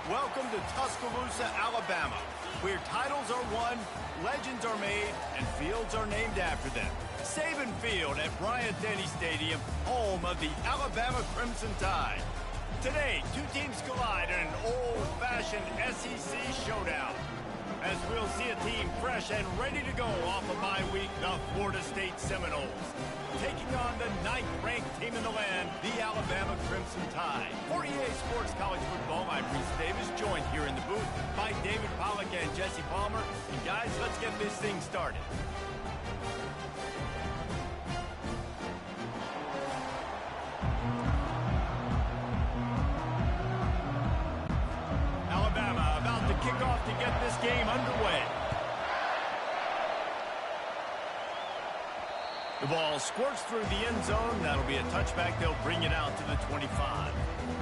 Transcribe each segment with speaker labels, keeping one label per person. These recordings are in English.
Speaker 1: Welcome to Tuscaloosa, Alabama, where titles are won, legends are made, and fields are named after them. Saban Field at Bryant-Denny Stadium, home of the Alabama Crimson Tide. Today, two teams collide in an old-fashioned SEC showdown, as we'll see a team fresh and ready to go off a bye week, the Florida State Seminoles, taking on the 9th-ranked team in the land, the Alabama Crimson Tide. For EA Sports College Football, I'm Reese Davis, joined here in the booth by David Pollack and Jesse Palmer. And guys, let's get this thing started. Alabama about to kick off to get this game underway. The ball squirts through the end zone. That'll be a touchback. They'll bring it out to the 25.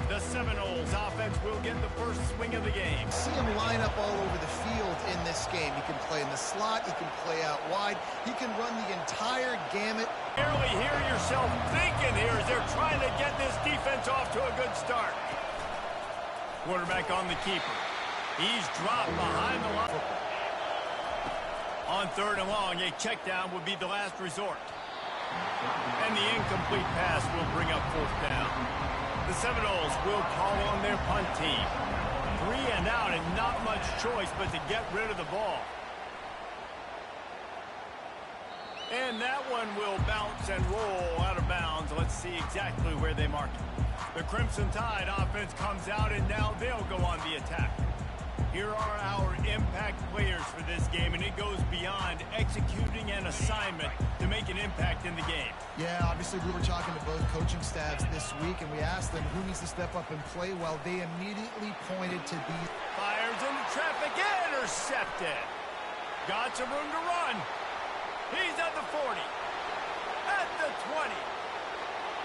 Speaker 1: The Seminoles offense will get the first swing of the game.
Speaker 2: See him line up all over the field in this game. He can play in the slot. He can play out wide. He can run the entire gamut.
Speaker 1: Barely hear yourself thinking here as they're trying to get this defense off to a good start. Quarterback on the keeper. He's dropped behind the line. On 3rd and long, a check down would be the last resort. And the incomplete pass will bring up 4th down. The Seminoles will call on their punt team. 3 and out and not much choice but to get rid of the ball. And that one will bounce and roll out of bounds. Let's see exactly where they mark it. The Crimson Tide offense comes out and now they'll go on the attack. Here are our impact players for this game, and it goes beyond executing an assignment to make an impact in the game.
Speaker 2: Yeah, obviously we were talking to both coaching staffs this week, and we asked them who needs to step up and play well. They immediately pointed to these.
Speaker 1: Fires into traffic, intercepted. Got some room to run. He's at the 40, at the 20.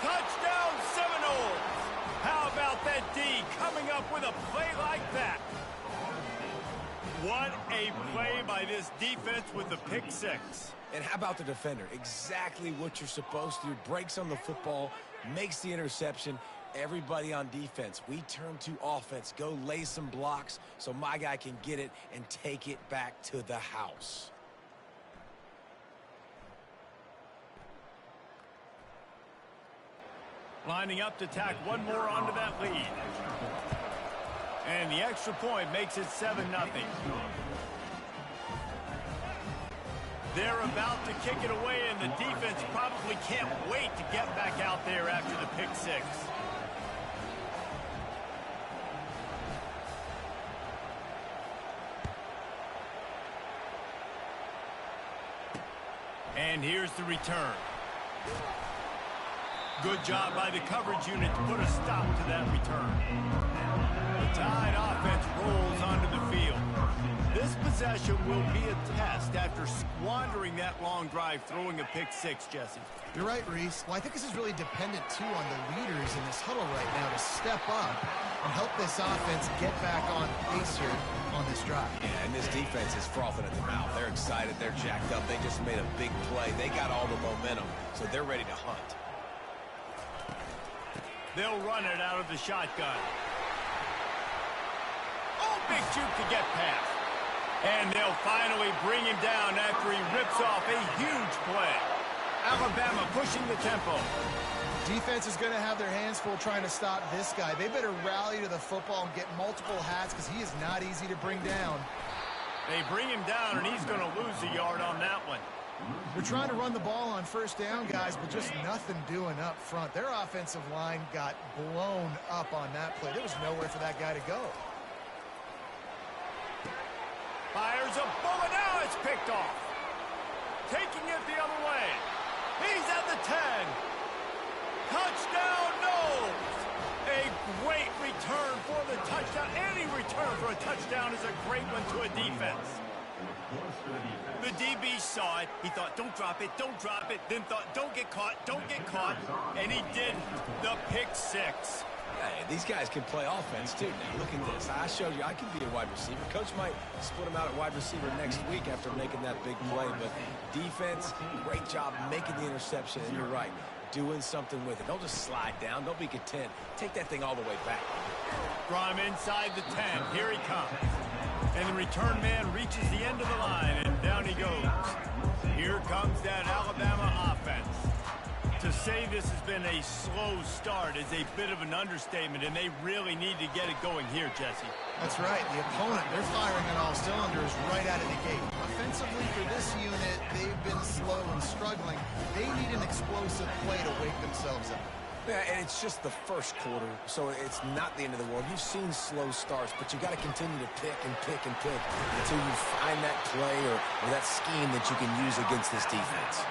Speaker 1: Touchdown Seminoles. How about that D coming up with a play like that? What a play by this defense with the pick 6.
Speaker 3: And how about the defender? Exactly what you're supposed to do. Breaks on the football, makes the interception. Everybody on defense, we turn to offense. Go lay some blocks so my guy can get it and take it back to the house.
Speaker 1: Lining up to tack one more onto that lead. And the extra point makes it 7-0. They're about to kick it away, and the defense probably can't wait to get back out there after the pick 6. And here's the return. Good job by the coverage unit to put a stop to that return. The Tide offense rolls onto the field. This possession will be a test after squandering that long drive throwing a pick 6, Jesse.
Speaker 2: You're right, Reese. Well, I think this is really dependent, too, on the leaders in this huddle right now to step up and help this offense get back on pace here on this drive.
Speaker 3: Yeah, and this defense is frothing at the mouth. They're excited. They're jacked up. They just made a big play. They got all the momentum, so they're ready to hunt.
Speaker 1: They'll run it out of the shotgun. Oh, big juke to get past. And they'll finally bring him down after he rips off a huge play. Alabama pushing the tempo.
Speaker 2: Defense is going to have their hands full trying to stop this guy. They better rally to the football and get multiple hats because he is not easy to bring down.
Speaker 1: They bring him down, and he's going to lose a yard on that one.
Speaker 2: They're trying to run the ball on 1st down, guys, but just nothing doing up front. Their offensive line got blown up on that play. There was nowhere for that guy to go.
Speaker 1: Fires a bullet. Now it's picked off. Taking it the other way. He's at the 10. Touchdown, Noles. A great return for the touchdown. Any return for a touchdown is a great one to a defense. The DB saw it. He thought, don't drop it, don't drop it. Then thought, don't get caught, don't get caught. And he did the pick 6.
Speaker 3: Hey, these guys can play offense, too. Now, look at this. I showed you I can be a wide receiver. Coach might split him out at wide receiver next week after making that big play. But defense, great job making the interception. And you're right, doing something with it. Don't just slide down. Don't be content. Take that thing all the way back.
Speaker 1: Draw him inside the 10. Here he comes. And the return man reaches the end of the line, and down he goes. Here comes that Alabama offense. To say this has been a slow start is a bit of an understatement, and they really need to get it going here, Jesse.
Speaker 2: That's right. The opponent, they're firing on all cylinders right out of the gate. Offensively, for this unit, they've been slow and struggling. They need an explosive play to wake themselves up.
Speaker 3: Yeah, and it's just the first quarter, so it's not the end of the world. You've seen slow starts, but you got to continue to pick and pick and pick until you find that play or that scheme that you can use against this defense.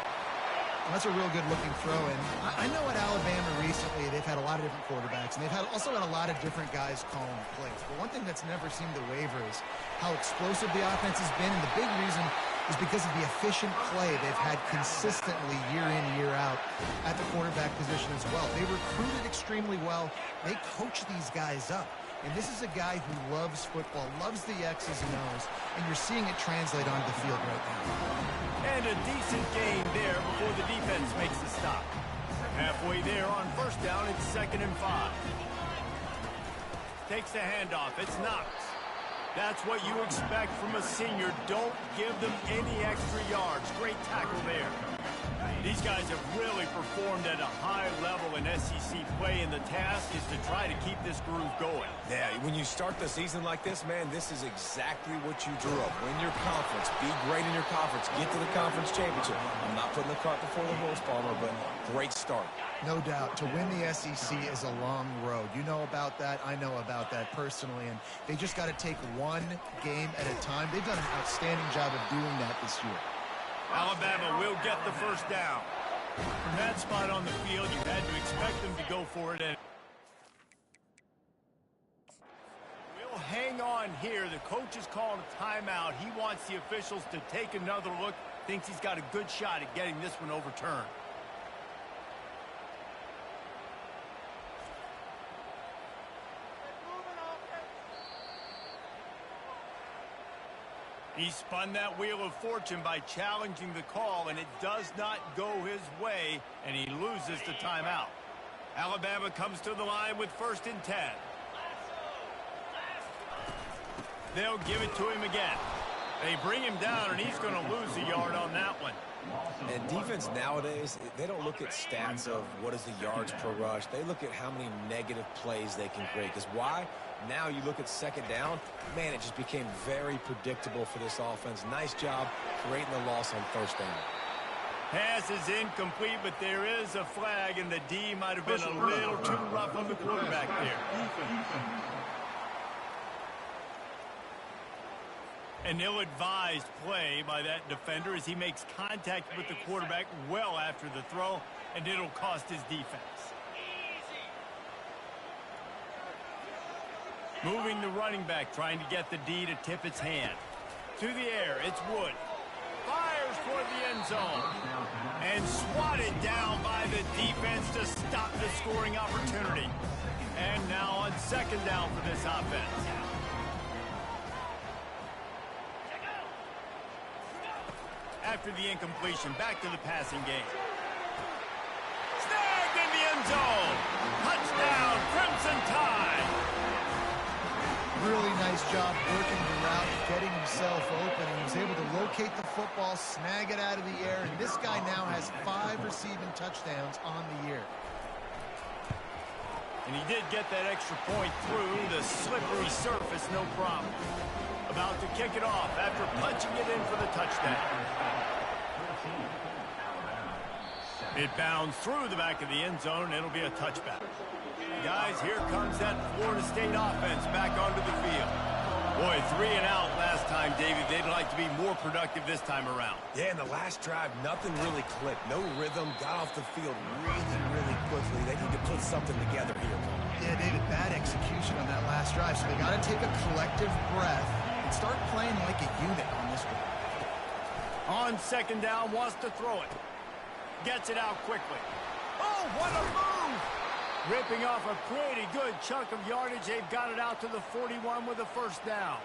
Speaker 2: Well, that's a real good-looking throw. And I know at Alabama recently they've had a lot of different quarterbacks, and they've also had a lot of different guys calling plays. But one thing that's never seemed to waver is how explosive the offense has been, and the big reason is because of the efficient play they've had consistently year in, year out at the quarterback position as well. They recruited extremely well. They coach these guys up. And this is a guy who loves football, loves the X's and O's, and you're seeing it translate onto the field right now.
Speaker 1: And a decent gain there before the defense makes the stop. Halfway there on first down, it's 2nd and 5. Takes the handoff. It's Knox. That's what you expect from a senior. Don't give them any extra yards. Great tackle there. These guys have really performed at a high level in SEC play, and the task is to try to keep this groove going.
Speaker 3: Yeah, when you start the season like this, man, this is exactly what you drew up. Win your conference. Be great in your conference. Get to the conference championship. I'm not putting the cart before the horse, Palmer, but great start.
Speaker 2: No doubt. To win the SEC is a long road. You know about that. I know about that personally. And they just got to take one game at a time. They've done an outstanding job of doing that this year.
Speaker 1: Alabama will get the first down. From that spot on the field, you had to expect them to go for it. And we'll hang on here. The coach is calling a timeout. He wants the officials to take another look. Thinks he's got a good shot at getting this one overturned. He spun that wheel of fortune by challenging the call, and it does not go his way, and he loses the timeout. Alabama comes to the line with 1st and 10. They'll give it to him again. They bring him down, and he's going to lose a yard on that one.
Speaker 3: And defense nowadays, they don't look at stats of what is the yards per rush. They look at how many negative plays they can create. Because why? Now you look at 2nd down, man, it just became very predictable for this offense. Nice job creating the loss on 1st down.
Speaker 1: Pass is incomplete, but there is a flag, and the D might have been a little too rough on the quarterback there. An ill-advised play by that defender as he makes contact with the quarterback well after the throw, and it'll cost his defense. Moving the running back, trying to get the D to tip its hand. To the air, it's Wood. Fires toward the end zone. And swatted down by the defense to stop the scoring opportunity. And now on 2nd down for this offense. After the incompletion, back to the passing game. Snagged in the end zone. Touchdown, Crimson Tide.
Speaker 2: Really nice job working the route, getting himself open. He was able to locate the football, snag it out of the air, and this guy now has 5 receiving touchdowns on the year.
Speaker 1: And he did get that extra point through the slippery surface, no problem. About to kick it off after punching it in for the touchdown. It bounds through the back of the end zone, and it'll be a touchback. Guys, here comes that Florida State offense back onto the field. Boy, 3 and out last time, David. They'd like to be more productive this time around.
Speaker 3: Yeah, in the last drive, nothing really clicked. No rhythm, got off the field really quickly. They need to put something together here.
Speaker 2: Yeah, David, bad execution on that last drive, so they got to take a collective breath and start playing like a unit on this one.
Speaker 1: On 2nd down, wants to throw it. Gets it out quickly. Oh, what a move! Ripping off a pretty good chunk of yardage. They've got it out to the 41 with a 1st down.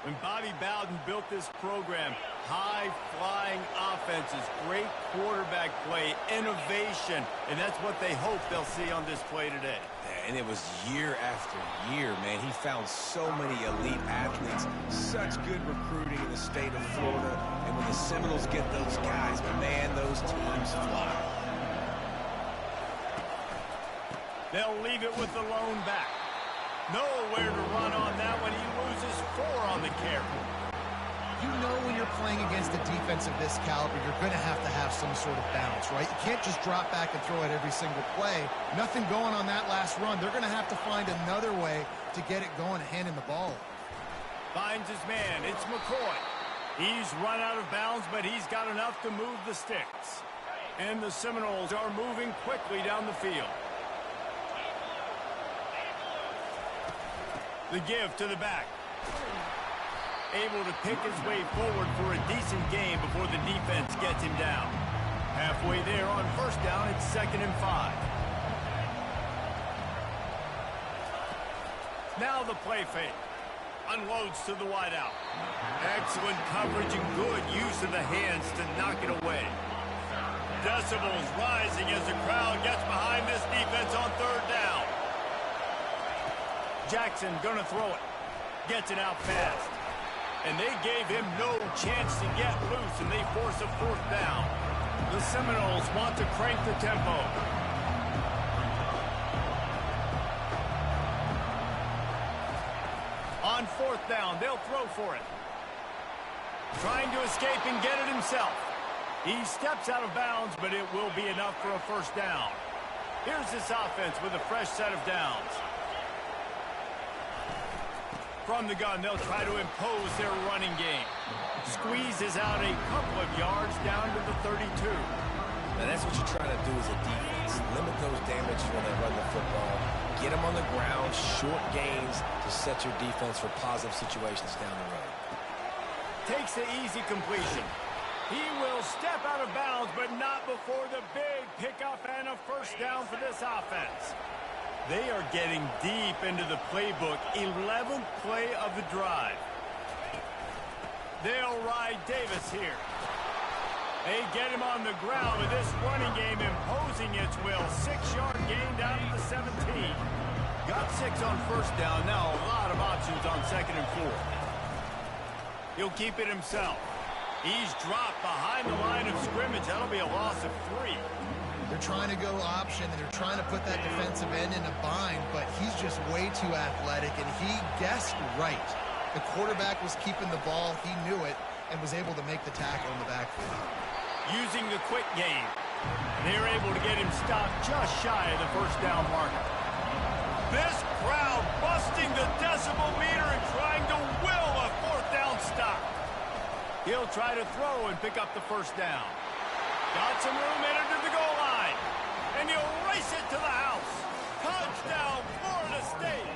Speaker 1: When Bobby Bowden built this program, high-flying offenses, great quarterback play, innovation, and that's what they hope they'll see on this play today.
Speaker 3: and it was year after year, man. He found so many elite athletes, such good recruiting in the state of Florida. And when the Seminoles get those guys, man, those teams fly.
Speaker 1: They'll leave it with the lone back. Nowhere to run on that one. He loses 4 on the carry.
Speaker 2: You know when you're playing against a defense of this caliber, you're going to have some sort of balance, right? You can't just drop back and throw it every single play. Nothing going on that last run. They're going to have to find another way to get it going and hand him the ball.
Speaker 1: Finds his man. It's McCoy. He's run out of bounds, but he's got enough to move the sticks. And the Seminoles are moving quickly down the field. The give to the back. Able to pick his way forward for a decent game before the defense gets him down. Halfway there on first down, it's 2nd and 5. Now the play fake. Unloads to the wideout. Excellent coverage and good use of the hands to knock it away. Decibels rising as the crowd gets behind this defense on 3rd down. Jackson gonna throw it. Gets it out fast. And they gave him no chance to get loose, and they force a 4th down. The Seminoles want to crank the tempo. On 4th down, they'll throw for it. Trying to escape and get it himself. He steps out of bounds, but it will be enough for a 1st down. Here's this offense with a fresh set of downs. From the gun, they'll try to impose their running game. Squeezes out a couple of yards down to the 32.
Speaker 3: Now that's what you're trying to do as a defense. Limit those damages when they run the football. Get them on the ground, short gains to set your defense for positive situations down the road.
Speaker 1: Takes the easy completion. He will step out of bounds, but not before the big pickup and a 1st down for this offense. They are getting deep into the playbook. 11th play of the drive. They'll ride Davis here. They get him on the ground with this running game imposing its will. 6-yard gain down to the 17. Got 6 on 1st down. Now a lot of options on 2nd and 4. He'll keep it himself. He's dropped behind the line of scrimmage. That'll be a loss of 3.
Speaker 2: They're trying to go option, and they're trying to put that defensive end in a bind, but he's just way too athletic, and he guessed right. The quarterback was keeping the ball. He knew it and was able to make the tackle in the backfield.
Speaker 1: Using the quick game, they're able to get him stopped just shy of the 1st down marker. This crowd busting the decibel meter and trying to will a 4th down stop. He'll try to throw and pick up the 1st down. Got some room entered to the goal line. And he'll race it to the house. Touchdown, Florida State.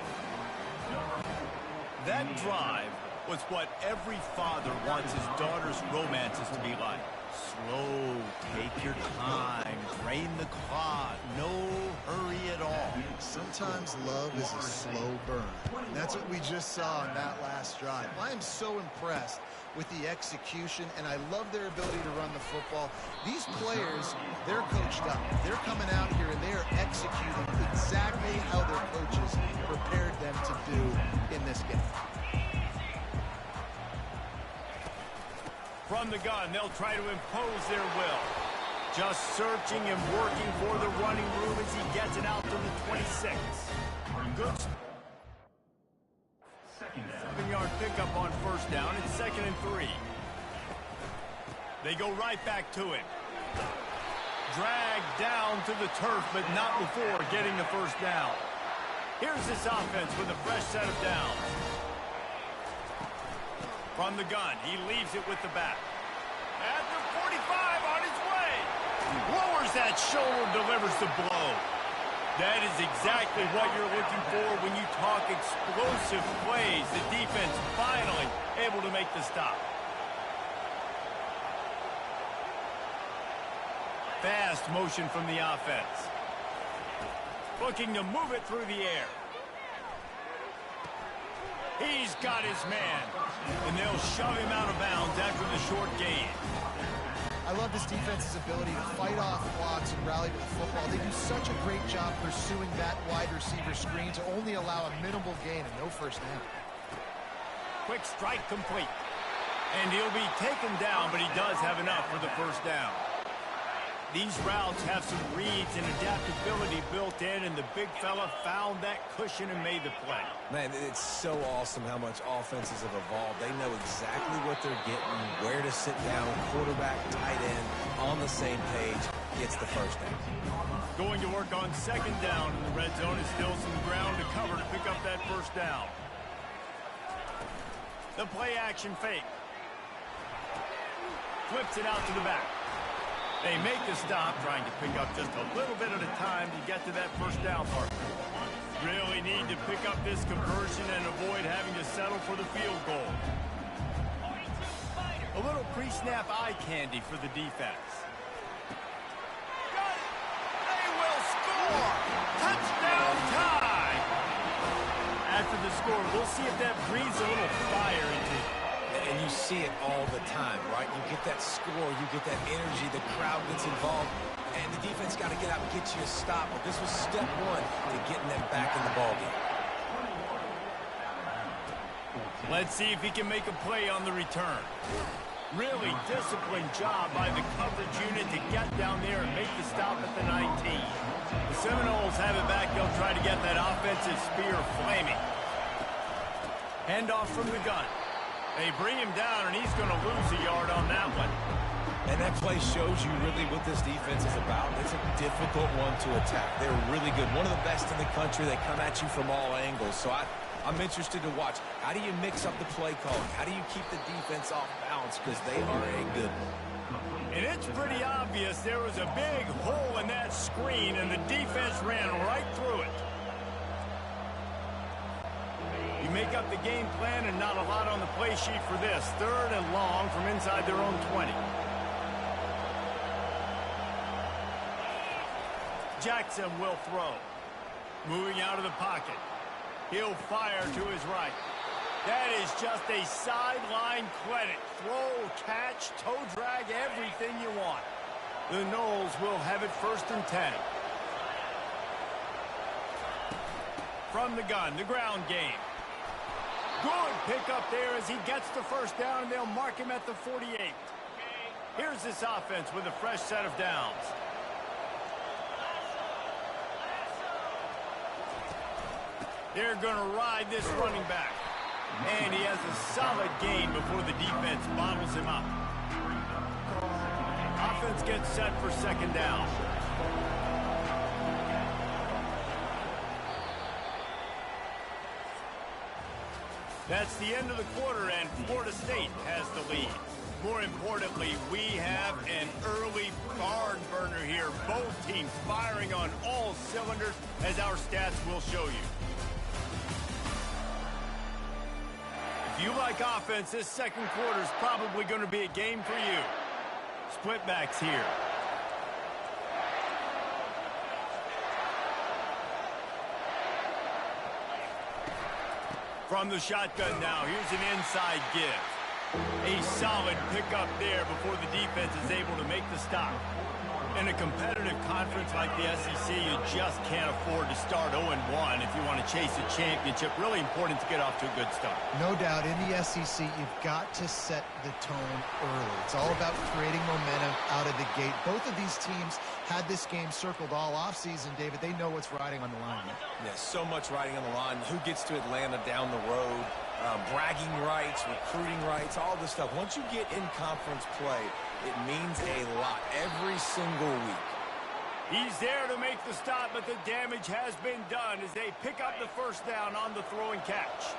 Speaker 1: That drive was what every father wants his daughter's romances to be like. Slow, take your time, drain the clock, no hurry at all.
Speaker 2: Sometimes love is a slow burn. And that's what we just saw on that last drive. I am so impressed with the execution, and I love their ability to run the football. These players, they're coached up. They're coming out here, and they are executing exactly how their coaches prepared them to do in this game.
Speaker 1: From the gun, they'll try to impose their will. Just searching and working for the running room as he gets it out to the 26. Good. 7-yard pickup on 1st down. It's 2nd and 3. They go right back to it. Dragged down to the turf, but not before getting the 1st down. Here's this offense with a fresh set of downs. From the gun, he leaves it with the back. At the 45 on his way. Lowers that shoulder, delivers the blow. That is exactly what you're looking for when you talk explosive plays. The defense finally able to make the stop. Fast motion from the offense. Looking to move it through the air. He's got his man. And they'll shove him out of bounds after the short gain.
Speaker 2: I love this defense's ability to fight off blocks and rally to the football. They do such a great job pursuing that wide receiver screen to only allow a minimal gain and no first down.
Speaker 1: Quick strike complete. And he'll be taken down, but he does have enough for the first down. These routes have some reads and adaptability built in, and the big fella found that cushion and made the play.
Speaker 3: Man, it's so awesome how much offenses have evolved. They know exactly what they're getting, where to sit down, quarterback, tight end, on the same page, gets the first down.
Speaker 1: Going to work on second down in the red zone is still some ground to cover to pick up that first down. The play action fake. Flips it out to the back. They make the stop, trying to pick up just a little bit at a time to get to that first down part. Really need to pick up this conversion and avoid having to settle for the field goal. A little pre-snap eye candy for the defense. Got it! They will score! Touchdown time! After the score, we'll see if that breathes a little fire into it.
Speaker 3: And you see it all the time, right? You get that score, you get that energy, the crowd gets involved, and the defense got to get out and get you a stop. But this was step one to getting them back in the ballgame.
Speaker 1: Let's see if he can make a play on the return. Really disciplined job by the coverage unit to get down there and make the stop at the 19. The Seminoles have it back. They'll try to get that offensive spear flaming. Handoff from the gun. They bring him down, and he's going to lose a yard on that one.
Speaker 3: And that play shows you really what this defense is about. It's a difficult one to attack. They're really good. One of the best in the country. They come at you from all angles. So I'm interested to watch. How do you mix up the play calling? How do you keep the defense off balance? Because they are a good one.
Speaker 1: And it's pretty obvious there was a big hole in that screen, and the defense ran right through it. You make up the game plan and not a lot on the play sheet for this. 3rd and long from inside their own 20. Jackson will throw. Moving out of the pocket. He'll fire to his right. That is just a sideline clinic. Throw, catch, toe drag, everything you want. The Noles will have it 1st and 10. From the gun, the ground game. Good pickup there as he gets the first down, and they'll mark him at the 48. Here's this offense with a fresh set of downs. They're going to ride this running back. And he has a solid gain before the defense bottles him up. Offense gets set for second down. That's the end of the quarter, and Florida State has the lead. More importantly, we have an early barn burner here. Both teams firing on all cylinders, as our stats will show you. If you like offense, this second quarter is probably going to be a game for you. Split backs here. From the shotgun now, here's an inside give. A solid pickup there before the defense is able to make the stop. In a competitive conference like the SEC, you just can't afford to start 0-1 if you want to chase a championship. Really important to get off to a good start.
Speaker 2: No doubt, in the SEC, you've got to set the tone early. It's all about creating momentum out of the gate. Both of these teams had this game circled all offseason, David. They know what's riding on the line.
Speaker 3: Yeah, so much riding on the line. Who gets to Atlanta down the road? Bragging rights, recruiting rights, all this stuff. Once you get in conference play, it means a lot every single week.
Speaker 1: He's there to make the stop, but the damage has been done as they pick up the first down on the throw and catch.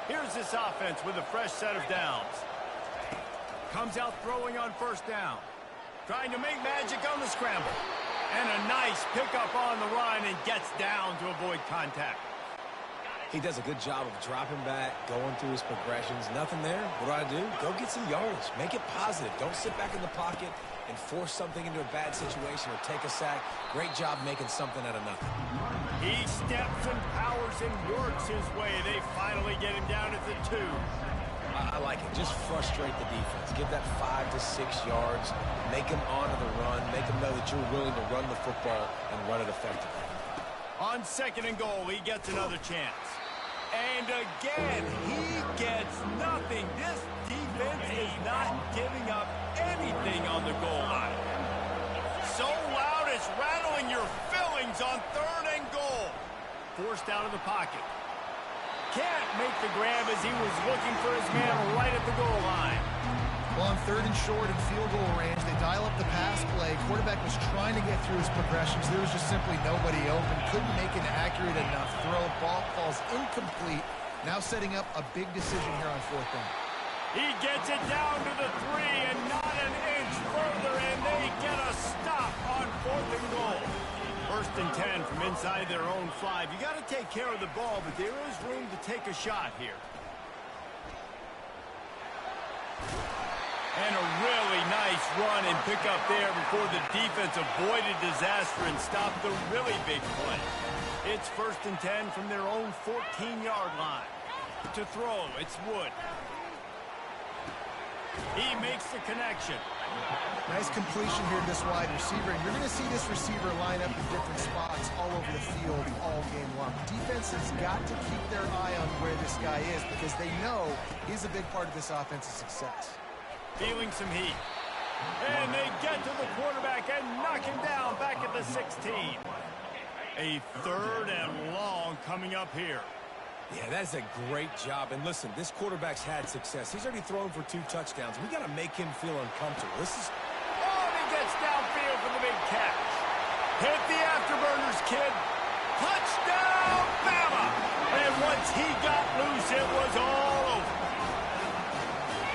Speaker 1: Here's this offense with a fresh set of downs. Comes out throwing on first down. Trying to make magic on the scramble. And a nice pickup on the run and gets down to avoid contact.
Speaker 3: He does a good job of dropping back, going through his progressions. Nothing there. What do? Go get some yardage. Make it positive. Don't sit back in the pocket and force something into a bad situation or take a sack. Great job making something out of nothing.
Speaker 1: He steps and powers and works his way. They finally get him down at the 2.
Speaker 3: I I like it. Just frustrate the defense. Give that 5 to 6 yards. Make them honor the run. Make them know that you're willing to run the football and run it effectively.
Speaker 1: On 2nd and goal, he gets another chance. And again, he gets nothing. This defense is not giving up anything on the goal line. So loud, it's rattling your fillings on 3rd and goal. Forced out of the pocket. Can't make the grab as he was looking for his man right at the goal line.
Speaker 2: Well, on 3rd and short and field goal range, they dial up the pass play. Quarterback was trying to get through his progressions. There was just simply nobody open. Couldn't make an accurate enough throw. Ball falls incomplete. Now setting up a big decision here on 4th down.
Speaker 1: He gets it down to the 3 and not an inch further, and they get a stop on 4th and goal. 1st and 10 from inside their own 5. You got to take care of the ball, but there is room to take a shot here. And a really nice run and pick up there before the defense avoided disaster and stopped the really big play. It's 1st and 10 from their own 14-yard line. To throw, it's Wood. He makes the connection.
Speaker 2: Nice completion here to this wide receiver. And you're going to see this receiver line up in different spots all over the field all game long. Defense has got to keep their eye on where this guy is because they know he's a big part of this offense's success.
Speaker 1: Feeling some heat. And they get to the quarterback and knock him down back at the 16. A 3rd and long coming up here.
Speaker 3: Yeah, that's a great job. And listen, this quarterback's had success. He's already thrown for 2 touchdowns. We got to make him feel uncomfortable. This is...
Speaker 1: Oh, and he gets downfield for the big catch. Hit the afterburners, kid. Touchdown, Bama! And once he got loose, it was all over.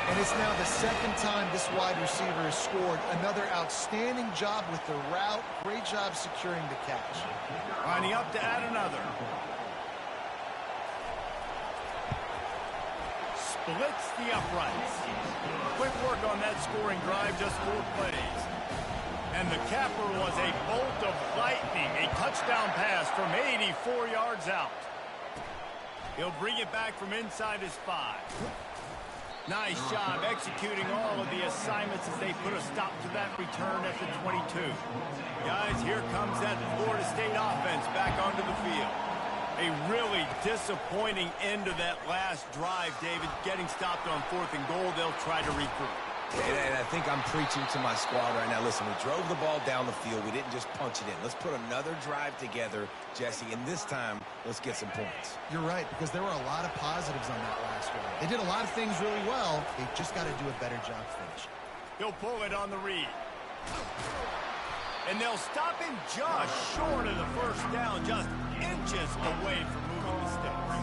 Speaker 2: And it's now the 2nd time this wide receiver has scored. Another outstanding job with the route. Great job securing the catch.
Speaker 1: Lining up to add another. Splits the uprights. Quick work on that scoring drive, just 4 plays. And the capper was a bolt of lightning, a touchdown pass from 84 yards out. He'll bring it back from inside his 5. Nice job executing all of the assignments as they put a stop to that return at the 22. Guys, here comes that Florida State offense back onto the field. A really disappointing end of that last drive, David. Getting stopped on 4th and goal, they'll try to regroup.
Speaker 3: And I think I'm preaching to my squad right now. Listen, we drove the ball down the field. We didn't just punch it in. Let's put another drive together, Jesse, and this time, let's get some points.
Speaker 2: You're right, because there were a lot of positives on that last drive. They did a lot of things really well. They just got to do a better job finishing.
Speaker 1: He'll pull it on the read. And they'll stop him just short of the 1st down, just inches away from moving the sticks.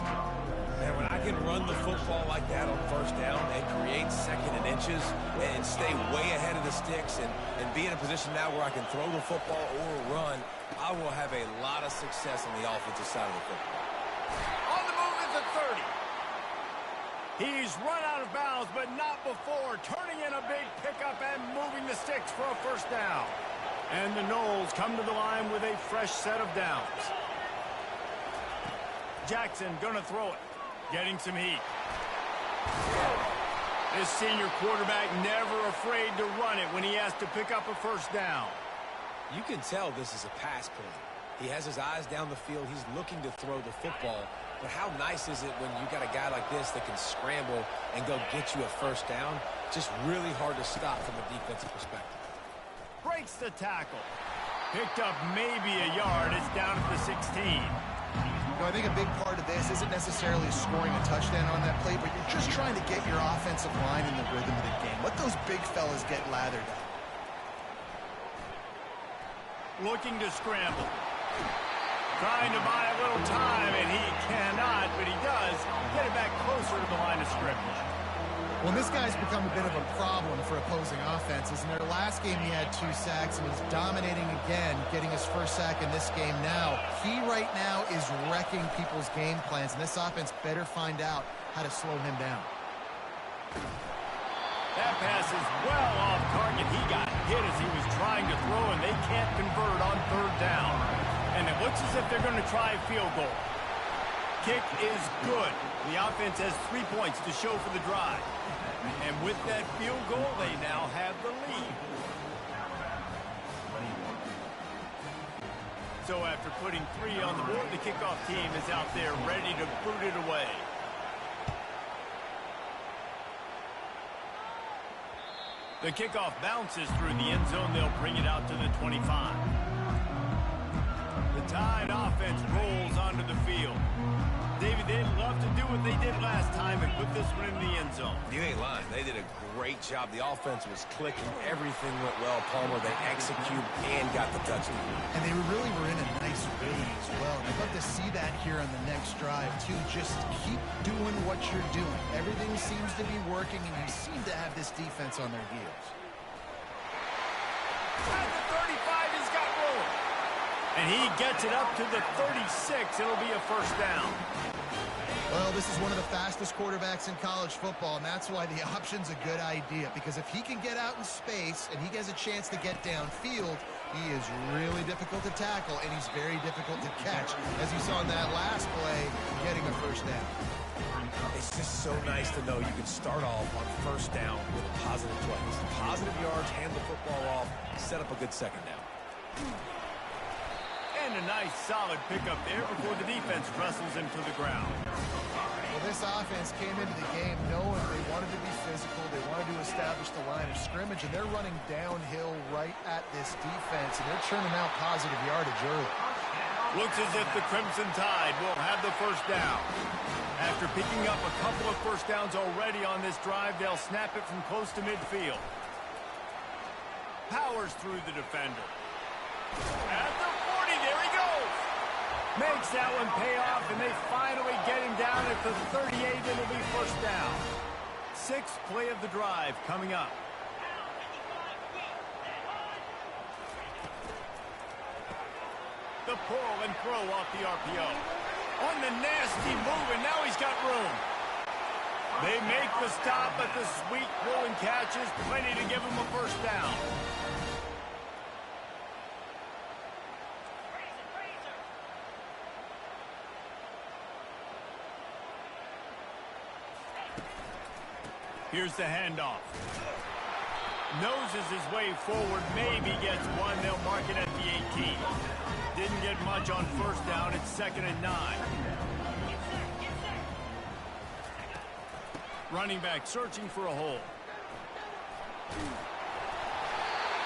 Speaker 3: And when I can run the football like that on 1st down and create 2nd and inches and stay way ahead of the sticks and be in a position now where I can throw the football or run, I will have a lot of success on the offensive side of the football.
Speaker 1: On the move is the 30. He's run out of bounds, but not before. Turning in a big pickup and moving the sticks for a 1st down. And the Noles come to the line with a fresh set of downs. Jackson gonna throw it. Getting some heat. This senior quarterback never afraid to run it when he has to pick up a 1st down.
Speaker 3: You can tell this is a pass play. He has his eyes down the field. He's looking to throw the football. But how nice is it when you got a guy like this that can scramble and go get you a 1st down? Just really hard to stop from a defensive perspective.
Speaker 1: Breaks the tackle. Picked up maybe a yard. It's down at the 16.
Speaker 2: You know, I think a big part of this isn't necessarily scoring a touchdown on that play, but you're just trying to get your offensive line in the rhythm of the game. Let those big fellas get lathered up.
Speaker 1: Looking to scramble. Trying to buy a little time, and he cannot, but he does get it back closer to the line of scrimmage.
Speaker 2: Well, this guy's become a bit of a problem for opposing offenses. In their last game, he had 2 sacks, and he's dominating again, getting his 1st sack in this game now. He right now is wrecking people's game plans, and this offense better find out how to slow him down.
Speaker 1: That pass is well off target. He got hit as he was trying to throw, and they can't convert on 3rd down. And it looks as if they're going to try a field goal. Kick is good. The offense has 3 points to show for the drive. And with that field goal, they now have the lead. So after putting 3 on the board, the kickoff team is out there ready to boot it away. The kickoff bounces through the end zone. They'll bring it out to the 25. The Tide offense rolls onto the field. David, they'd love to do what they did last time and put this one in the end zone.
Speaker 3: You ain't lying. They did a great job. The offense was clicking. Everything went well. Palmer, they executed and got the touchdown.
Speaker 2: And they really were in a nice rhythm as well. I'd love to see that here on the next drive, too. Just keep doing what you're doing. Everything seems to be working, and you seem to have this defense on their heels.
Speaker 1: At the 35, he's got room. And he gets it up to the 36. It'll be a first down.
Speaker 2: Well, this is one of the fastest quarterbacks in college football, and that's why the option's a good idea. Because if he can get out in space and he gets a chance to get downfield, he is really difficult to tackle, and he's very difficult to catch. As you saw in that last play, getting a first down.
Speaker 3: It's just so nice to know you can start off on first down with a positive play. Positive yards, hand the football off, set up a good second down.
Speaker 1: And a nice solid pickup there before the defense wrestles him to the ground.
Speaker 2: Well, this offense came into the game knowing they wanted to be physical, they wanted to establish the line of scrimmage, and they're running downhill right at this defense, and they're churning out positive yardage early.
Speaker 1: Looks as if the Crimson Tide will have the first down. After picking up a couple of first downs already on this drive, they'll snap it from close to midfield. Powers through the defender. At the 40, there he goes. Makes that one pay off, and they finally get him down at the 38. It'll be first down. 6th play of the drive coming up. The pull and throw off the RPO. On the nasty move, and now he's got room. They make the stop, but the sweet pull and catch is plenty to give him a first down. Here's the handoff. Noses his way forward, maybe gets one. They'll mark it at the 18. Didn't get much on first down. It's 2nd and 9. Running back searching for a hole.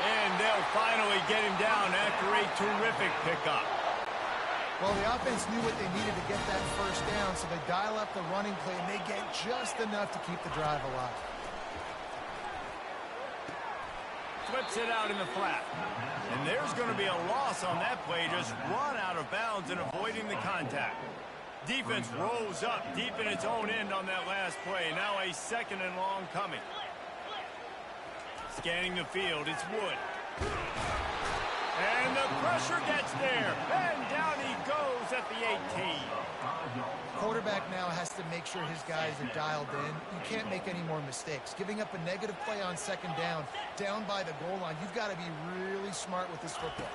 Speaker 1: And they'll finally get him down after a terrific pickup.
Speaker 2: Well, the offense knew what they needed to get that first down, so they dial up the running play, and they get just enough to keep the drive alive.
Speaker 1: Flips it out in the flat. And there's going to be a loss on that play. Just run out of bounds and avoiding the contact. Defense rolls up deep in its own end on that last play. Now a 2nd and long coming. Scanning the field, it's Wood. And the pressure gets there. And down he goes at the 18.
Speaker 2: Quarterback now has to make sure his guys are dialed in. You can't make any more mistakes. Giving up a negative play on 2nd down by the goal line, you've got to be really smart with this football.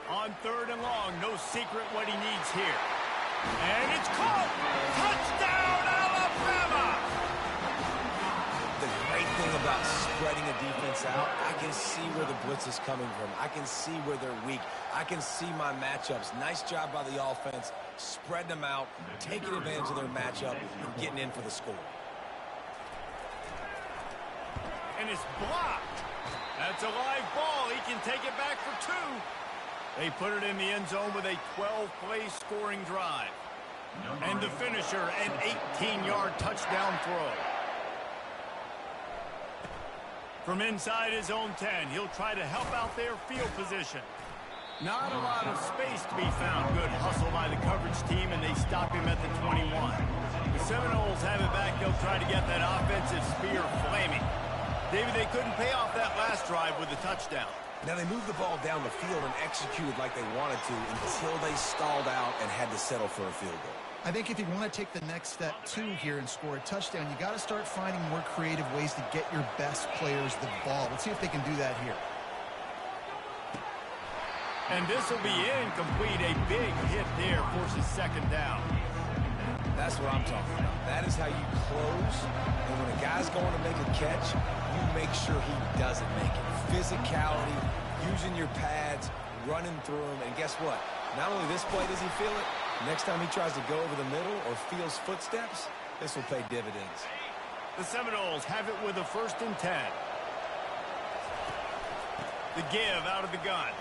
Speaker 1: On 3rd and long, no secret what he needs here. And it's caught! Touchdown, Alabama!
Speaker 3: The great thing about spreading a defense out, I can see where the blitz is coming from. I can see where they're weak. I can see my matchups. Nice job by the offense, spreading them out, taking advantage of their matchup, and getting in for the score.
Speaker 1: And it's blocked. That's a live ball. He can take it back for 2. They put it in the end zone with a 12-play scoring drive. And the finisher, an 18-yard touchdown throw. From inside his own 10, he'll try to help out their field position. Not a lot of space to be found. Good hustle by the coverage team, and they stop him at the 21. The Seminoles have it back. They'll try to get that offensive spear flaming. David, they couldn't pay off that last drive with a touchdown.
Speaker 3: Now, they moved the ball down the field and executed like they wanted to until they stalled out and had to settle for a field goal.
Speaker 2: I think if you want to take the next step, too, here and score a touchdown, you got to start finding more creative ways to get your best players the ball. Let's see if they can do that here.
Speaker 1: And this will be incomplete. A big hit there forces 2nd down.
Speaker 3: That's what I'm talking about. That is how you close. And when a guy's going to make a catch, you make sure he doesn't make it. Physicality, using your pads, running through them. And guess what? Not only this play does he feel it, next time he tries to go over the middle or feels footsteps, this will pay dividends.
Speaker 1: The Seminoles have it with a 1st and 10. The give out of the gun.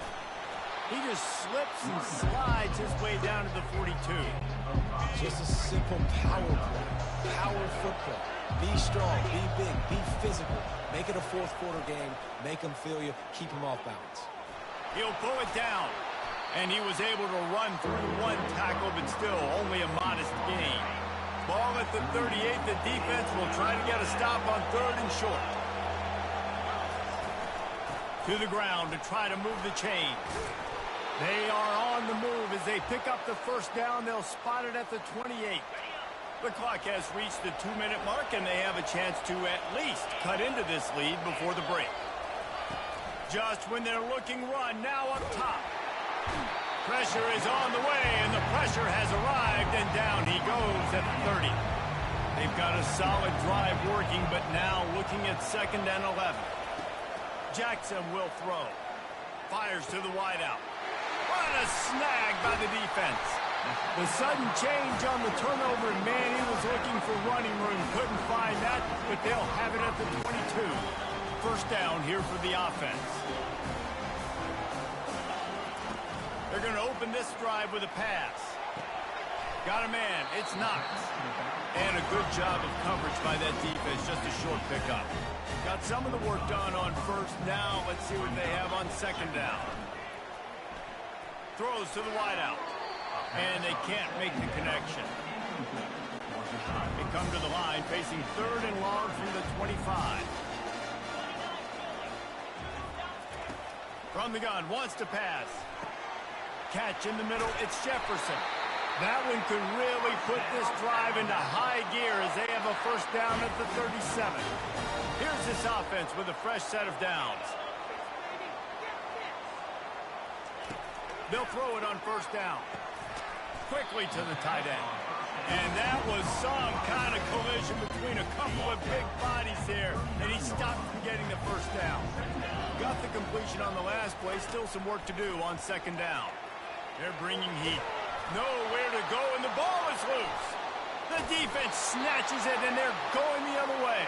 Speaker 1: He just slips and slides his way down to the 42.
Speaker 3: Just a simple power play. Power football. Be strong, be big, be physical. Make it a 4th quarter game. Make them feel you. Keep them off balance.
Speaker 1: He'll pull it down. And he was able to run through 1 tackle, but still only a modest gain. Ball at the 38. The defense will try to get a stop on 3rd and short. To the ground to try to move the chains. They are on the move as they pick up the 1st down. They'll spot it at the 28. The clock has reached the 2-minute mark, and they have a chance to at least cut into this lead before the break. Just when they're looking run, now up top. Pressure is on the way, and the pressure has arrived, and down he goes at the 30. They've got a solid drive working, but now looking at 2nd and 11. Jackson will throw. Fires to the wideout. What a snag by the defense. The sudden change on the turnover, and man, he was looking for running room. Couldn't find that, but they'll have it at the 22. 1st down here for the offense. They're going to open this drive with a pass. Got a man. It's Knox. And a good job of coverage by that defense. Just a short pickup. Got some of the work done on 1st. Now let's see what they have on 2nd down. Throws to the wideout. And they can't make the connection. They come to the line facing 3rd and long from the 25. From the gun, wants to pass. Catch in the middle, it's Jefferson. That one could really put this drive into high gear as they have a 1st down at the 37. Here's this offense with a fresh set of downs. They'll throw it on 1st down. Quickly to the tight end. And that was some kind of collision between a couple of big bodies there, and he stopped from getting the 1st down. Got the completion on the last play. Still some work to do on 2nd down. They're bringing heat. Nowhere to go, and the ball is loose. The defense snatches it, and they're going the other way.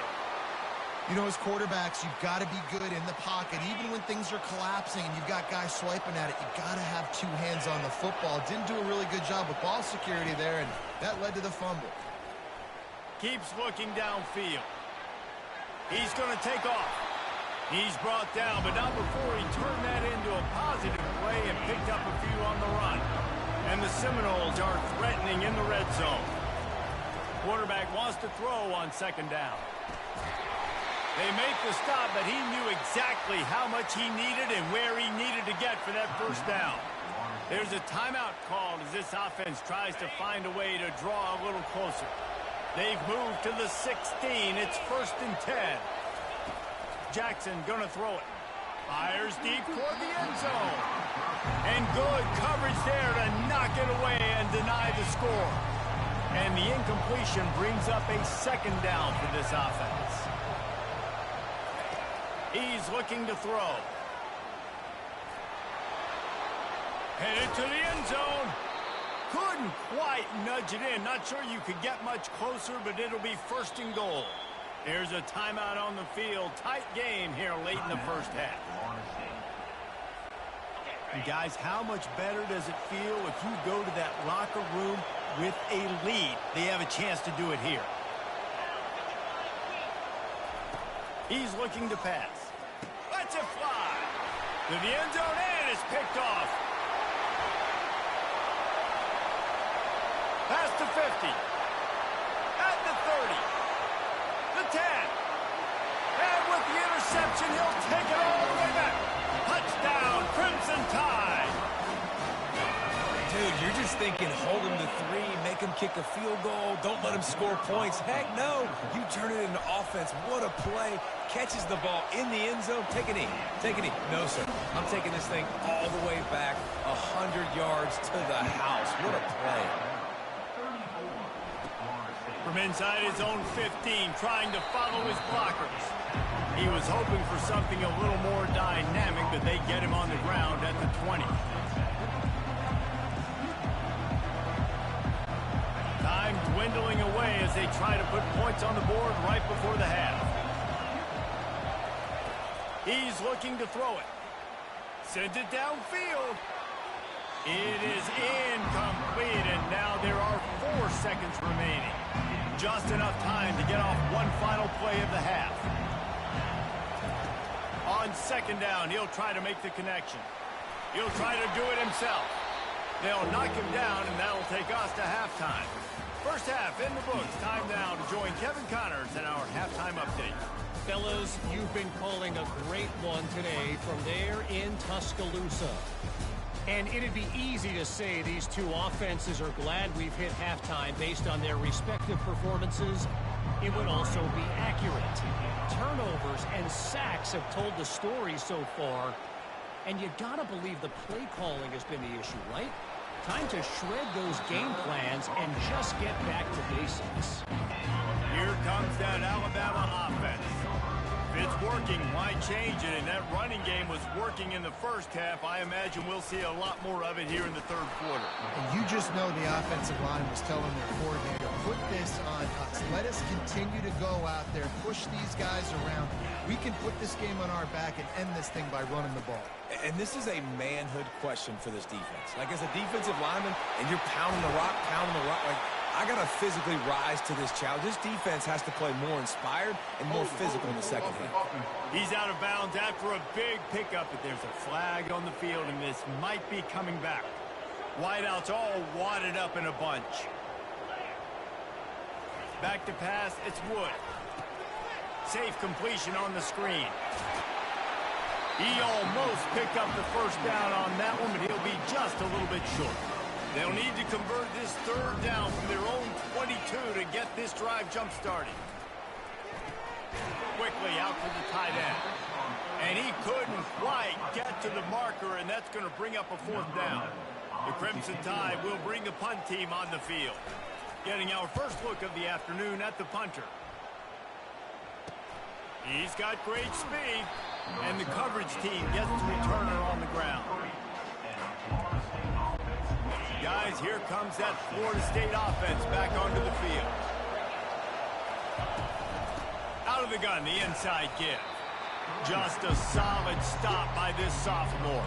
Speaker 2: You know, as quarterbacks, you've got to be good in the pocket. Even when things are collapsing and you've got guys swiping at it, you've got to have 2 hands on the football. Didn't do a really good job with ball security there, and that led to the fumble.
Speaker 1: Keeps looking downfield. He's going to take off. He's brought down, but not before he turned that into a positive play and picked up a few on the run. And the Seminoles are threatening in the red zone. Quarterback wants to throw on 2nd down. They make the stop, but he knew exactly how much he needed and where he needed to get for that 1st down. There's a timeout called as this offense tries to find a way to draw a little closer. They've moved to the 16. It's 1st and 10. Jackson gonna throw it. Fires deep toward the end zone. And good coverage there to knock it away and deny the score. And the incompletion brings up a 2nd down for this offense. He's looking to throw. Headed to the end zone. Couldn't quite nudge it in. Not sure you could get much closer, but it'll be 1st and goal. There's a timeout on the field. Tight game here late in the 1st half. And guys, how much better does it feel if you go to that locker room with a lead? They have a chance to do it here. He's looking to pass. Lets it fly. To the end zone, and it's picked off. Past the 50. At the 30. The 10. And with the interception, he'll take it all the way back. Touchdown, Crimson Tide.
Speaker 3: Dude, you're just thinking hold him to 3, make him kick a field goal, don't let him score points. Heck no. You turn it into offense. What a play. Catches the ball in the end zone. Take a knee. Take a knee. No, sir. I'm taking this thing all the way back 100 yards to the house. What a play.
Speaker 1: From inside his own 15, trying to follow his blockers. He was hoping for something a little more dynamic, but they get him on the ground at the 20. Time dwindling away as they try to put points on the board right before the half. He's looking to throw it. Sends it downfield. It is incomplete, and now there are 4 seconds remaining. Just enough time to get off one final play of the half. On second down, he'll try to make the connection. He'll try to do it himself. They'll knock him down, and that'll take us to halftime. First half in the books. Time now to join Kevin Connors in our halftime update.
Speaker 4: Fellas, you've been calling a great one today from there in Tuscaloosa. And it'd be easy to say these two offenses are glad we've hit halftime based on their respective performances. It would also be accurate. Turnovers and sacks have told the story so far. And you gotta believe the play calling has been the issue, right? Time to shred those game plans and just get back to basics.
Speaker 1: Here comes that Alabama offense. If it's working, why change it? And that running game was working in the first half. I imagine we'll see a lot more of it here in the third quarter.
Speaker 2: And you just know the offensive line was telling their coordinator, put this on us. Let us continue to go out there, push these guys around. We can put this game on our back and end this thing by running the ball.
Speaker 3: And this is a manhood question for this defense. Like, as a defensive lineman, and you're pounding the rock, like, I got to physically rise to this challenge. This defense has to play more inspired and more physical in the second half.
Speaker 1: He's out of bounds after a big pickup, but there's a flag on the field, and this might be coming back. Wideouts all wadded up in a bunch. Back to pass, it's Wood. Safe completion on the screen. He almost picked up the first down on that one, but he'll be just a little bit short. They'll need to convert this third down from their own 22 to get this drive jump-started. Quickly out to the tight end. And he couldn't quite get to the marker, and that's going to bring up a fourth down. The Crimson Tide will bring the punt team on the field. Getting our first look of the afternoon at the punter. He's got great speed, and the coverage team gets the returner on the ground. Guys, here comes that Florida State offense back onto the field. Out of the gun, the inside give. Just a solid stop by this sophomore.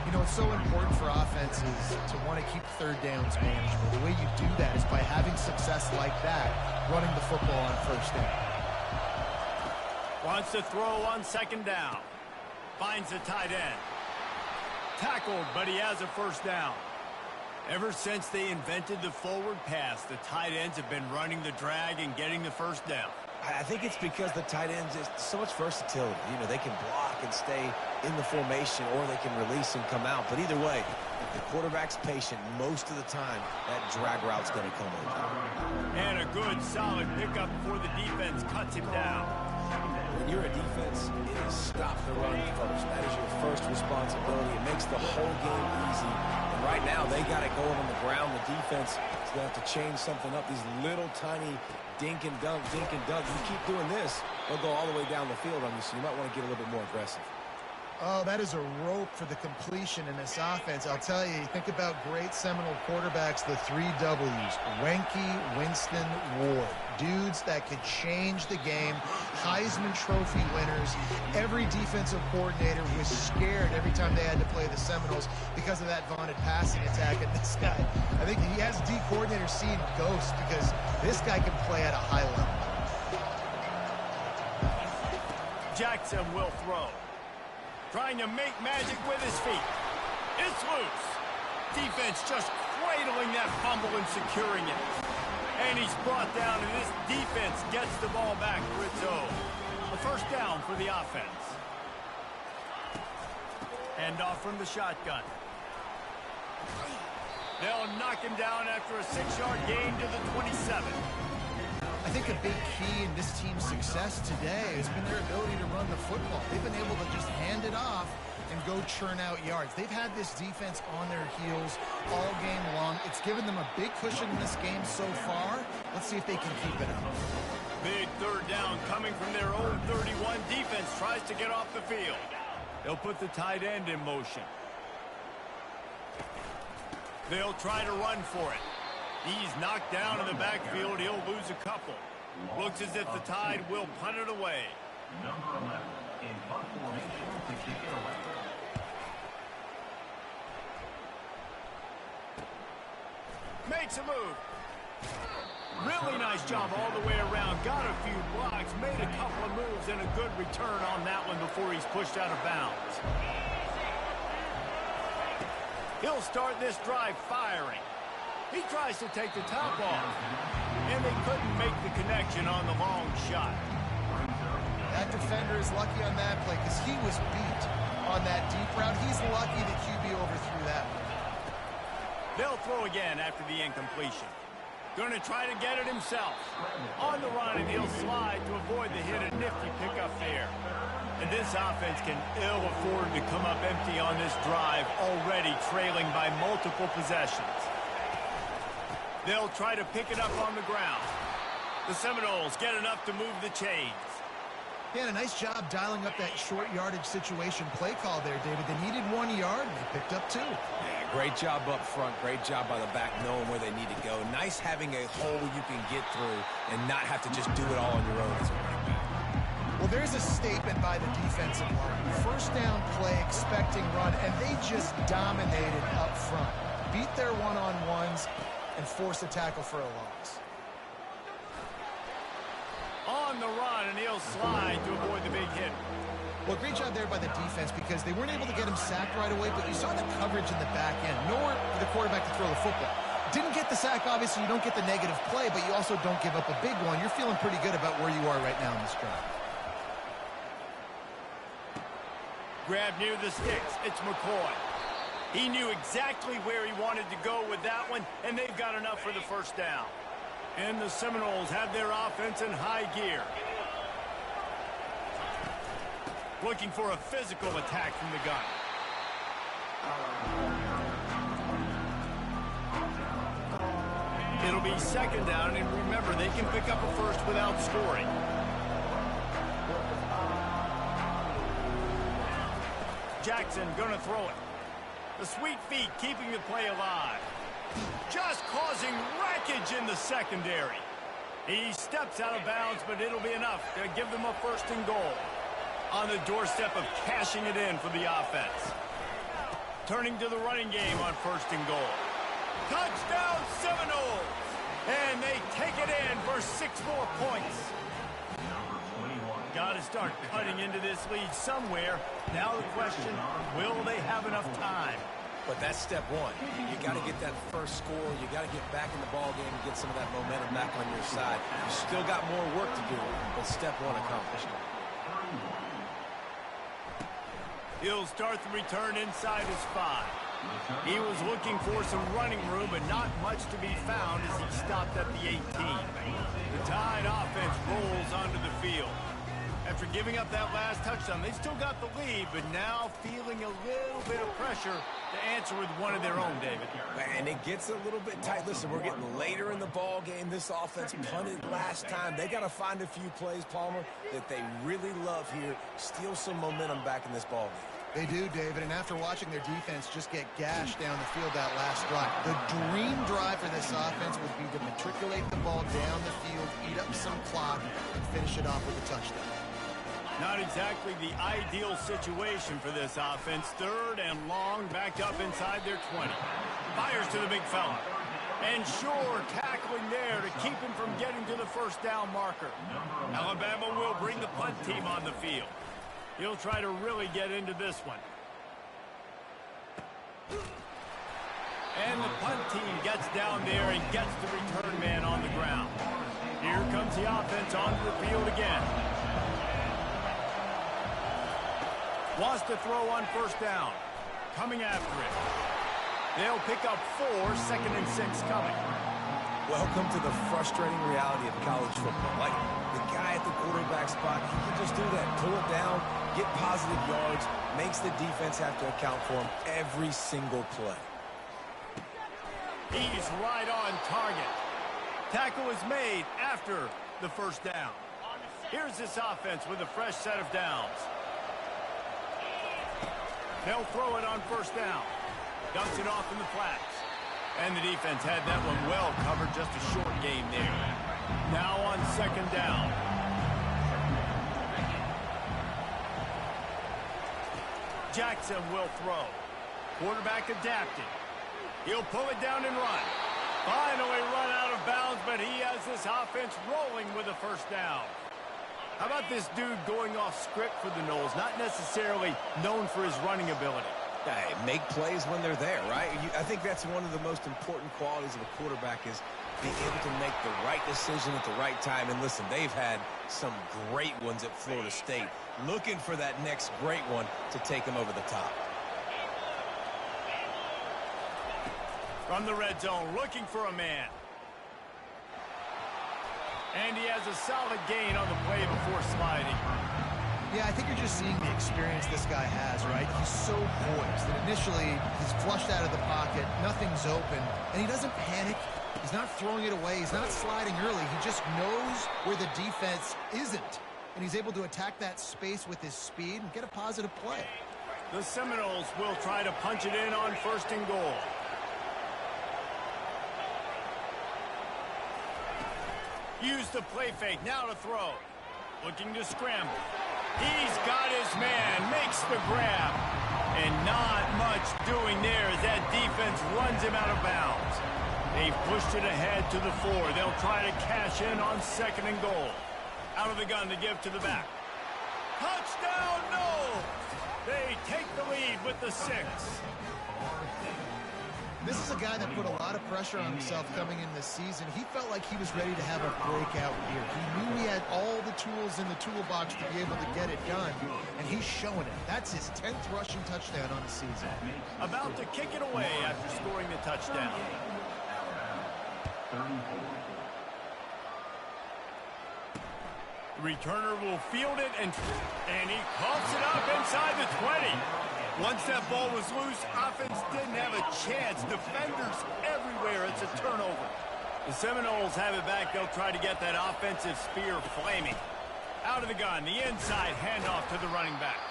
Speaker 2: You know, it's so important for offenses to want to keep third downs manageable. The way you do that is by having success like that, running the football on first down.
Speaker 1: Wants to throw on second down. Finds the tight end. Tackled, but he has a first down. Ever since they invented the forward pass, the tight ends have been running the drag and getting the first down.
Speaker 3: I think it's because the tight ends is so much versatility. You know, they can block and stay in the formation, or they can release and come out. But either way, if the quarterback's patient most of the time, that drag route's going to come over.
Speaker 1: And a good, solid pickup before the defense cuts him down.
Speaker 3: When you're a defense, it is stop the run first. That is your first responsibility. It makes the whole game easy. And right now, they got it going on the ground. The defense is going to have to change something up. These little tiny dink and dunk, dink and dunk. You keep doing this, they'll go all the way down the field on you, so you might want to get a little bit more aggressive.
Speaker 2: Oh, that is a rope for the completion in this offense. I'll tell you, think about great Seminole quarterbacks, the 3 W's. Wenke, Winston, Ward. Dudes that could change the game. Heisman Trophy winners. Every defensive coordinator was scared every time they had to play the Seminoles because of that vaunted passing attack. And this guy, I think he has D coordinator seeing ghosts because this guy can play at a high level.
Speaker 1: Jackson will throw. Trying to make magic with his feet. It's loose. Defense just cradling that fumble and securing it. And he's brought down, and this defense gets the ball back for its own. A first down for the offense. Hand off from the shotgun. They'll knock him down after a 6-yard gain to the 27.
Speaker 2: I think a big key in this team's success today has been their ability to run the football. They've been able to just hand it off and go churn out yards. They've had this defense on their heels all game long. It's given them a big cushion in this game so far. Let's see if they can keep it up.
Speaker 1: Big third down coming from their own 31. Defense tries to get off the field. They'll put the tight end in motion. They'll try to run for it. He's knocked down in the backfield. He'll lose a couple. Looks as if the Tide will punt it away.
Speaker 5: Number 11 in punt formation to kick it away.
Speaker 1: Makes a move. Really nice job all the way around. Got a few blocks, made a couple of moves, and a good return on that one before he's pushed out of bounds. He'll start this drive firing. He tries to take the top off, and they couldn't make the connection on the long shot.
Speaker 2: That defender is lucky on that play because he was beat on that deep route. He's lucky the QB overthrew that one.
Speaker 1: They'll throw again after the incompletion. Going to try to get it himself. On the run, and he'll slide to avoid the hit. A nifty pickup there. And this offense can ill afford to come up empty on this drive, already trailing by multiple possessions. They'll try to pick it up on the ground. The Seminoles get enough to move the chains.
Speaker 2: Yeah, a nice job dialing up that short yardage situation play call there, David. They needed 1 yard, and they picked up 2.
Speaker 3: Yeah, great job up front. Great job by the back knowing where they need to go. Nice having a hole you can get through and not have to just do it all on your own as a running back.
Speaker 2: Well, there's a statement by the defensive line. First down play, expecting run, and they just dominated up front. Beat their one-on-ones and force a tackle for a loss.
Speaker 1: On the run, and he'll slide to avoid the big hit.
Speaker 2: Well, great job there by the defense because they weren't able to get him sacked right away, but you saw the coverage in the back end. Nowhere for the quarterback to throw the football. Didn't get the sack, obviously. You don't get the negative play, but you also don't give up a big one. You're feeling pretty good about where you are right now in this drive.
Speaker 1: Grab near the sticks. It's McCoy. He knew exactly where he wanted to go with that one, and they've got enough for the first down. And the Seminoles have their offense in high gear. Looking for a physical attack from the gun. It'll be second down, and remember, they can pick up a first without scoring. Jackson gonna throw it. The sweet feet keeping the play alive. Just causing wreckage in the secondary. He steps out of bounds, but it'll be enough to give them a first and goal. On the doorstep of cashing it in for the offense. Turning to the running game on first and goal. Touchdown Seminoles! And they take it in for 6 more points. Got to start cutting into this lead somewhere. Now the question, will they have enough time?
Speaker 3: But that's step one. You got to get that first score. You got to get back in the ball game and get some of that momentum back on your side. You still got more work to do, but step one accomplished.
Speaker 1: He'll start the return inside his 5. He was looking for some running room, but not much to be found as he stopped at the 18. The Tide offense rolls onto the field. After giving up that last touchdown, they still got the lead, but now feeling a little bit of pressure to answer with one of their own, David.
Speaker 3: And it gets a little bit tight. Listen, we're getting later in the ball game. This offense punted last time. They got to find a few plays, Palmer, that they really love here. Steal some momentum back in this ball game.
Speaker 2: They do, David, and after watching their defense just get gashed down the field that last drive, the dream drive for this offense would be to matriculate the ball down the field, eat up some clock, and finish it off with a touchdown.
Speaker 1: Not exactly the ideal situation for this offense. Third and long, backed up inside their 20. Fires to the big fella. And sure, tackling there to keep him from getting to the first down marker. Alabama will bring the punt team on the field. He'll try to really get into this one. And the punt team gets down there and gets the return man on the ground. Here comes the offense onto the field again. Wants to throw on first down. Coming after it. They'll pick up 4, second and 6 coming.
Speaker 3: Welcome to the frustrating reality of college football. Like, the guy at the quarterback spot, he can just do that. Pull it down, get positive yards, makes the defense have to account for him every single play.
Speaker 1: He's right on target. Tackle is made after the first down. Here's this offense with a fresh set of downs. They'll throw it on first down. Dumps it off in the flats. And the defense had that one well covered, just a short game there. Now on second down. Jackson will throw. Quarterback adapted. He'll pull it down and run. Finally run out of bounds, but he has this offense rolling with a first down. How about this dude going off script for the Noles? Not necessarily known for his running ability.
Speaker 3: Hey, make plays when they're there, right? I think that's one of the most important qualities of a quarterback is being able to make the right decision at the right time. And listen, they've had some great ones at Florida State. Looking for that next great one to take them over the top.
Speaker 1: From the red zone, looking for a man. And he has a solid gain on the play before sliding.
Speaker 2: Yeah, I think you're just seeing the experience this guy has, right? He's so poised that initially he's flushed out of the pocket, nothing's open, and he doesn't panic. He's not throwing it away. He's not sliding early. He just knows where the defense isn't, and he's able to attack that space with his speed and get a positive play.
Speaker 1: The Seminoles will try to punch it in on first and goal. Use the play fake, now to throw. Looking to scramble. He's got his man, makes the grab. And not much doing there as that defense runs him out of bounds. They've pushed it ahead to the 4. They'll try to cash in on second and goal. Out of the gun to give to the back. Touchdown, no! They take the lead with the 6.
Speaker 2: This is a guy that put a lot of pressure on himself coming in this season. He felt like he was ready to have a breakout year. He knew he had all the tools in the toolbox to be able to get it done, and he's showing it. That's his 10th rushing touchdown on the season.
Speaker 1: About to kick it away after scoring the touchdown. The returner will field it, and he coughs it up inside the 20. Once that ball was loose, offense didn't have a chance. Defenders everywhere. It's a turnover. The Seminoles have it back. They'll try to get that offensive spear flaming. Out of the gun, the inside handoff to the running back.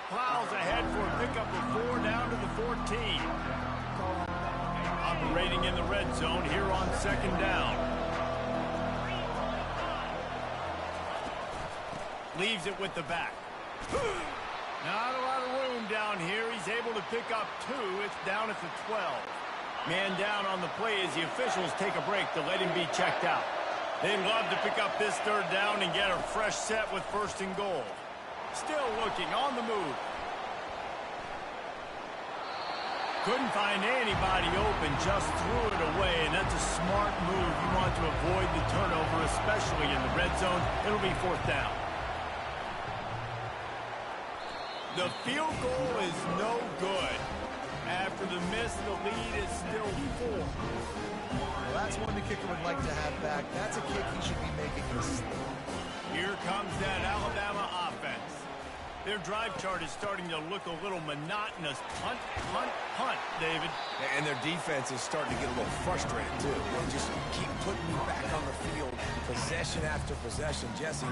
Speaker 1: Plows ahead for a pickup of 4 down to the 14. Operating in the red zone here on second down. Leaves it with the back. Not a lot of room down here. He's able to pick up 2. It's down at the 12. Man down on the play as the officials take a break to let him be checked out. They'd love to pick up this third down and get a fresh set with first and goal. Still looking on the move. Couldn't find anybody open, just threw it away, and that's a smart move. You want to avoid the turnover, especially in the red zone. It'll be fourth down. The field goal is no good. After the miss, the lead is still 4.
Speaker 2: Well, that's one the kicker would like to have back. That's a kick he should be making this.
Speaker 1: Here comes that Alabama offense. Their drive chart is starting to look a little monotonous. Punt, punt, punt, David.
Speaker 3: And their defense is starting to get a little frustrated, too. They just keep putting me back on the field, possession after possession. Jesse,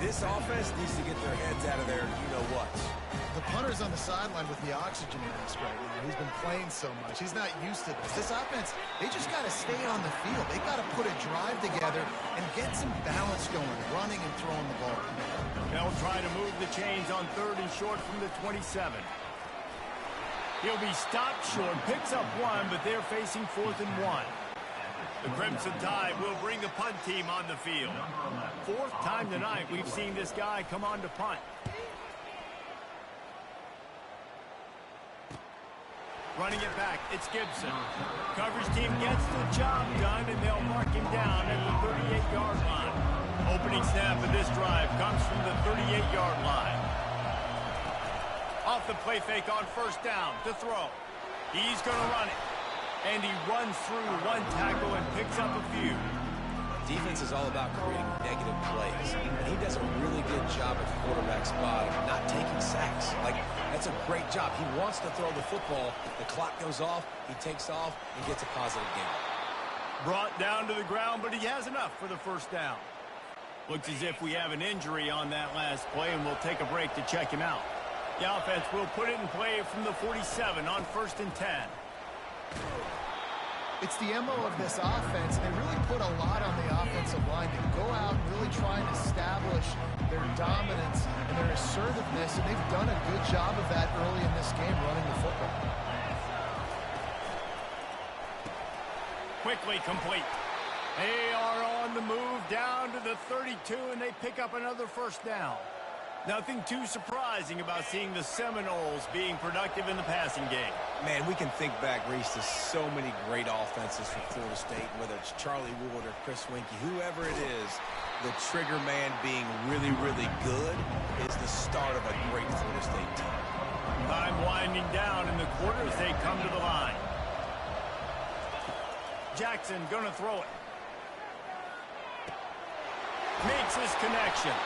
Speaker 3: this offense needs to get their heads out of their you-know-whats.
Speaker 2: The punter's on the sideline with the oxygen mask right now. He's been playing so much. He's not used to this. This offense, they just got to stay on the field. They got to put a drive together and get some balance going, running and throwing the ball.
Speaker 1: They'll try to move the chains on third and short from the 27. He'll be stopped short, picks up 1, but they're facing 4th and 1. The Crimson Tide will bring the punt team on the field. 4th time tonight we've seen this guy come on to punt. Running it back, it's Gibson. Coverage team gets the job done, and they'll mark him down at the 38-yard line. Opening snap of this drive comes from the 38-yard line. Off the play fake on first down to throw. He's going to run it. And he runs through 1 tackle and picks up a few.
Speaker 3: Defense is all about creating negative plays, and he does a really good job at the quarterback spot of not taking sacks. Like, that's a great job. He wants to throw the football. The clock goes off, he takes off, and gets a positive gain.
Speaker 1: Brought down to the ground, but he has enough for the first down. Looks as if we have an injury on that last play, and we'll take a break to check him out. The offense will put it in play from the 47 on 1st and 10.
Speaker 2: It's the MO of this offense. They really put a lot on the offensive line to go out and really try and establish their dominance and their assertiveness, and they've done a good job of that early in this game running the football.
Speaker 1: Quickly complete. They are on the move down to the 32, and they pick up another first down. Nothing too surprising about seeing the Seminoles being productive in the passing game.
Speaker 3: Man, we can think back, Reese, to so many great offenses for Florida State, whether it's Charlie Ward or Chris Winkie, whoever it is, the trigger man being really, really good is the start of a great Florida State team.
Speaker 1: Time winding down in the quarter as they come to the line. Jackson gonna throw it. Makes his connection.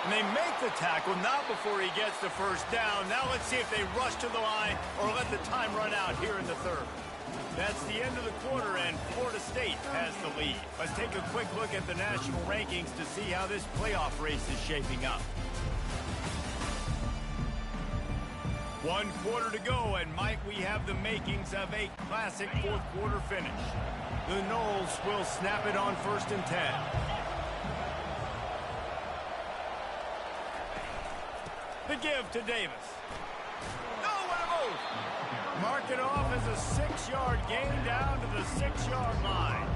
Speaker 1: And they make the tackle, not before he gets the first down. Now let's see if they rush to the line or let the time run out here in the third. That's the end of the quarter, and Florida State has the lead. Let's take a quick look at the national rankings to see how this playoff race is shaping up. 1 quarter to go, and might we have the makings of a classic fourth quarter finish. The Noles will snap it on 1st and 10. The give to Davis. Oh, what a move! Mark it off as a 6-yard gain down to the 6-yard line.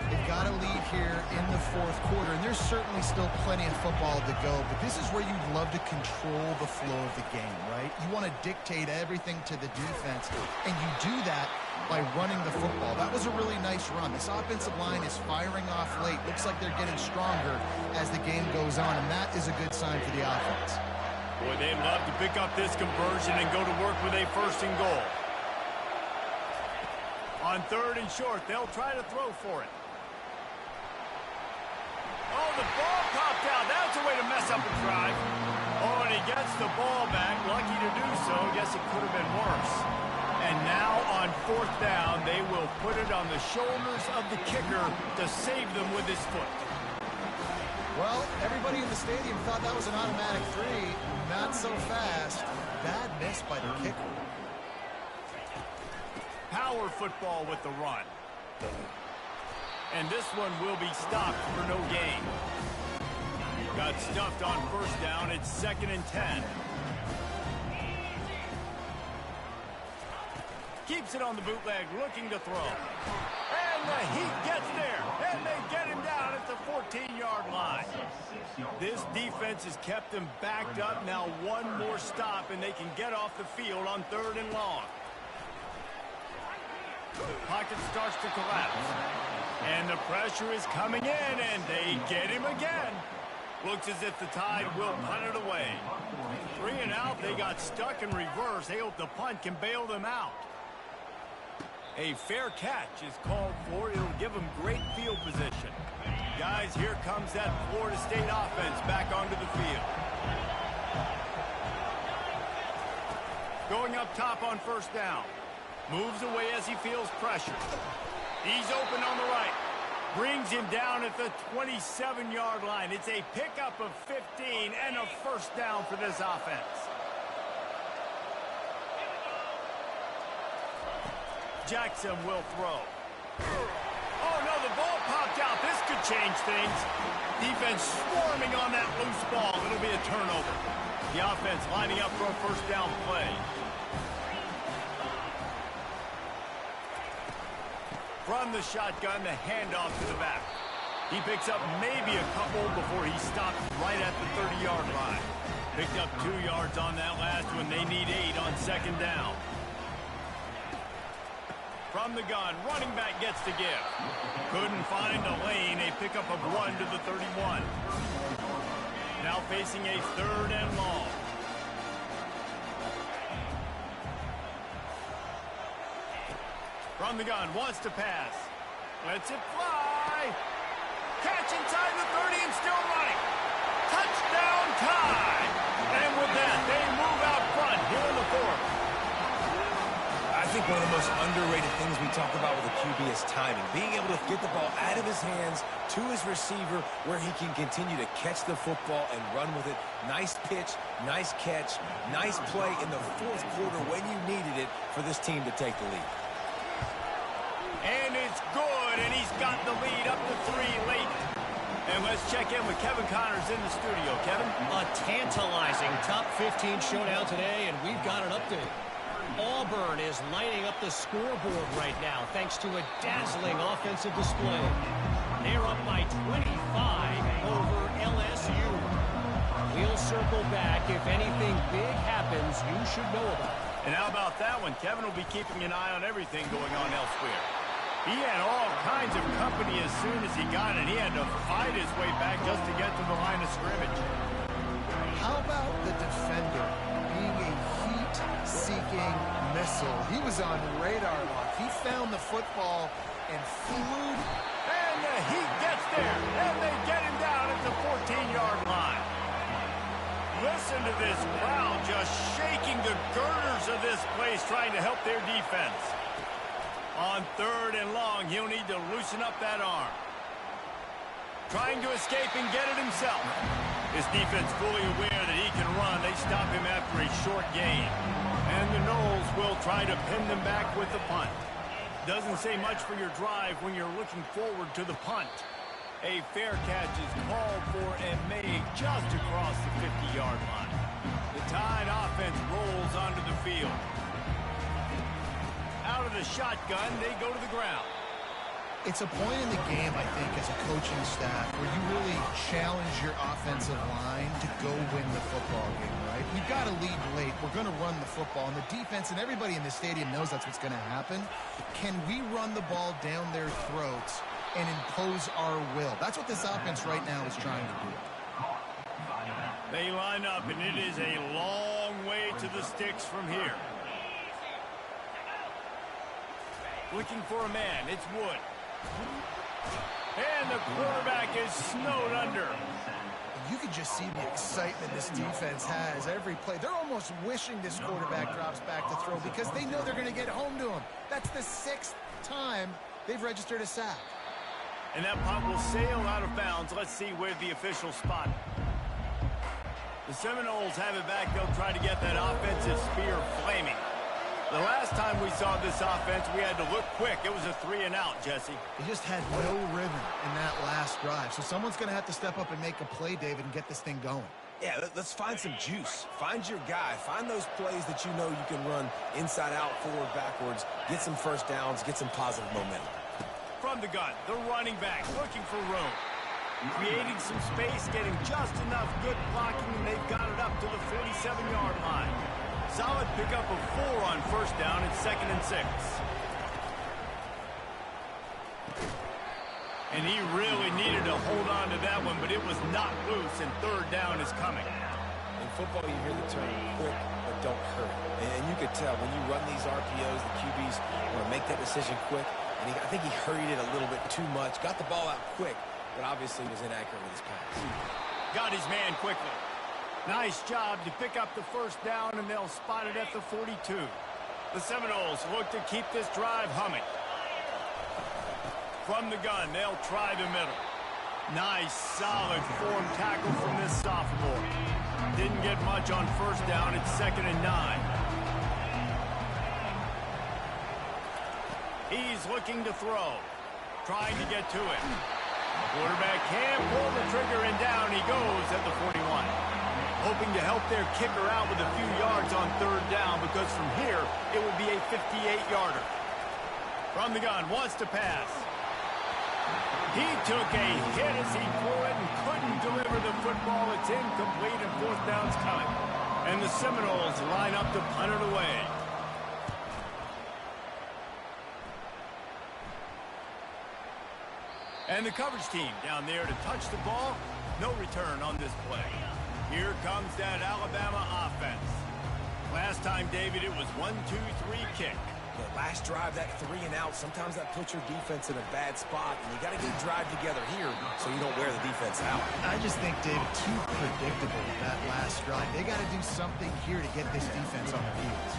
Speaker 2: They've got a lead here in the fourth quarter, and there's certainly still plenty of football to go, but this is where you'd love to control the flow of the game, right? You want to dictate everything to the defense, and you do that by running the football. That was a really nice run. This offensive line is firing off late. Looks like they're getting stronger as the game goes on, and that is a good sign for the offense.
Speaker 1: Boy, they'd love to pick up this conversion and go to work with a 1st and goal. On 3rd and short, they'll try to throw for it. Oh, the ball popped out. That's a way to mess up a drive. Oh, and he gets the ball back. Lucky to do so. Guess it could have been worse. And now on 4th down, they will put it on the shoulders of the kicker to save them with his foot.
Speaker 2: Well, everybody in the stadium thought that was an automatic 3. Not so fast. Bad miss by the kicker.
Speaker 1: Power football with the run. And this one will be stopped for no gain. Got stuffed on 1st down. It's 2nd and 10. Keeps it on the bootleg, looking to throw. And the heat gets there. And they get him down at the 14-yard line. This defense has kept them backed up. Now one more stop, and they can get off the field on 3rd and long. Pocket starts to collapse. And the pressure is coming in, and they get him again. Looks as if the Tide will punt it away. 3 and out, they got stuck in reverse. They hope the punt can bail them out. A fair catch is called for. It'll give them great field position. Guys, here comes that Florida State offense back onto the field. Going up top on 1st down. Moves away as he feels pressure. He's open on the right. Brings him down at the 27-yard line. It's a pickup of 15 and a 1st down for this offense. Jackson will throw. Oh, no, the ball popped out. This could change things. Defense swarming on that loose ball. It'll be a turnover. The offense lining up for a 1st down play. From the shotgun, the handoff to the back. He picks up maybe a couple before he stops right at the 30-yard line. Picked up 2 yards on that last one. They need 8 on 2nd down. From the gun, running back gets the give. Couldn't find a lane. A pickup of 1 to the 31. Now facing a 3rd and long. From the gun, wants to pass. Lets it fly. catch inside the 30 and still running. Touchdown tie. And with that, they move out front here in the fourth.
Speaker 3: I think one of the most underrated things we talk about with a QB is timing. Being able to get the ball out of his hands to his receiver where he can continue to catch the football and run with it. Nice pitch, nice catch, nice play in the fourth quarter when you needed it for this team to take the lead.
Speaker 1: And it's good, and he's got the lead up to 3 late. And let's check in with Kevin Connors in the studio. Kevin?
Speaker 4: A tantalizing top 15 showdown today, and we've got an update. Auburn is lighting up the scoreboard right now thanks to a dazzling offensive display. They're up by 25 over LSU. We'll circle back. If anything big happens, you should know about it.
Speaker 1: And how about that one? Kevin will be keeping an eye on everything going on elsewhere. He had all kinds of company as soon as he got it. He had to fight his way back just to get to the line of scrimmage.
Speaker 2: How about the defender being a heat-seeking missile? He was on radar lock. He found the football and flew.
Speaker 1: And the heat gets there, and they get him down at the 14-yard line. Listen to this crowd just shaking the girders of this place, trying to help their defense. On 3rd and long, he'll need to loosen up that arm. Trying to escape and get it himself. His defense fully aware that he can run. They stop him after a short gain. And the Noles will try to pin them back with the punt. Doesn't say much for your drive when you're looking forward to the punt. A fair catch is called for and made just across the 50-yard line. The Tide offense rolls onto the field. Out of the shotgun, they go to the ground.
Speaker 2: It's a point in the game, I think, as a coaching staff where you really challenge your offensive line to go win the football game, right? We've got to lead late. We're going to run the football. And the defense and everybody in the stadium knows that's what's going to happen. Can we run the ball down their throats and impose our will? That's what this offense right now is trying to do.
Speaker 1: They line up, and it is a long way to the sticks from here. Looking for a man. It's Wood. And the quarterback is snowed under.
Speaker 2: You can just see the excitement this defense has every play. They're almost wishing this quarterback drops back to throw because they know they're going to get home to him. That's the 6th time they've registered a sack.
Speaker 1: And that punt will sail out of bounds. Let's see where the official spot. The Seminoles have it back. They'll try to get that offensive spear flaming. The last time we saw this offense, we had to look quick. It was a 3-and-out, Jesse.
Speaker 2: They just had no rhythm in that last drive. So someone's going to have to step up and make a play, David, and get this thing going.
Speaker 3: Yeah, let's find some juice. Find your guy. Find those plays that you know you can run inside out, forward, backwards, get some first downs, get some positive momentum.
Speaker 1: From the gun, the running back looking for room. Creating some space, getting just enough good blocking, and they've got it up to the 47-yard line. Solid pickup of 4 on first down. It's 2nd and 6. And he really needed to hold on to that one, but it was not loose, and 3rd down is coming.
Speaker 3: In football, you hear the term quick, but don't hurry. And you could tell when you run these RPOs, the QBs want to make that decision quick. And I think he hurried it a little bit too much. Got the ball out quick, but obviously was inaccurate with his pass.
Speaker 1: Got his man quickly. Nice job to pick up the first down, and they'll spot it at the 42. The Seminoles look to keep this drive humming. From the gun, they'll try the middle. Nice, solid form tackle from this sophomore. Didn't get much on first down. It's 2nd and 9. He's looking to throw. Trying to get to it. Quarterback can't pull the trigger, and down he goes at the 41. Hoping to help their kicker out with a few yards on 3rd down, because from here, it would be a 58-yarder. From the gun, wants to pass. He took a hit as he threw it and couldn't deliver the football. It's incomplete, and 4th down's coming. And the Seminoles line up to punt it away. And the coverage team down there to touch the ball. No return on this play. Here comes that Alabama offense. Last time, David, it was 1-2-3 kick.
Speaker 3: The last drive, that 3 and out, sometimes that puts your defense in a bad spot, and you got to get a drive together here so you don't wear the defense out.
Speaker 2: I just think, David, too predictable that last drive. They got to do something here to get this defense on their heels.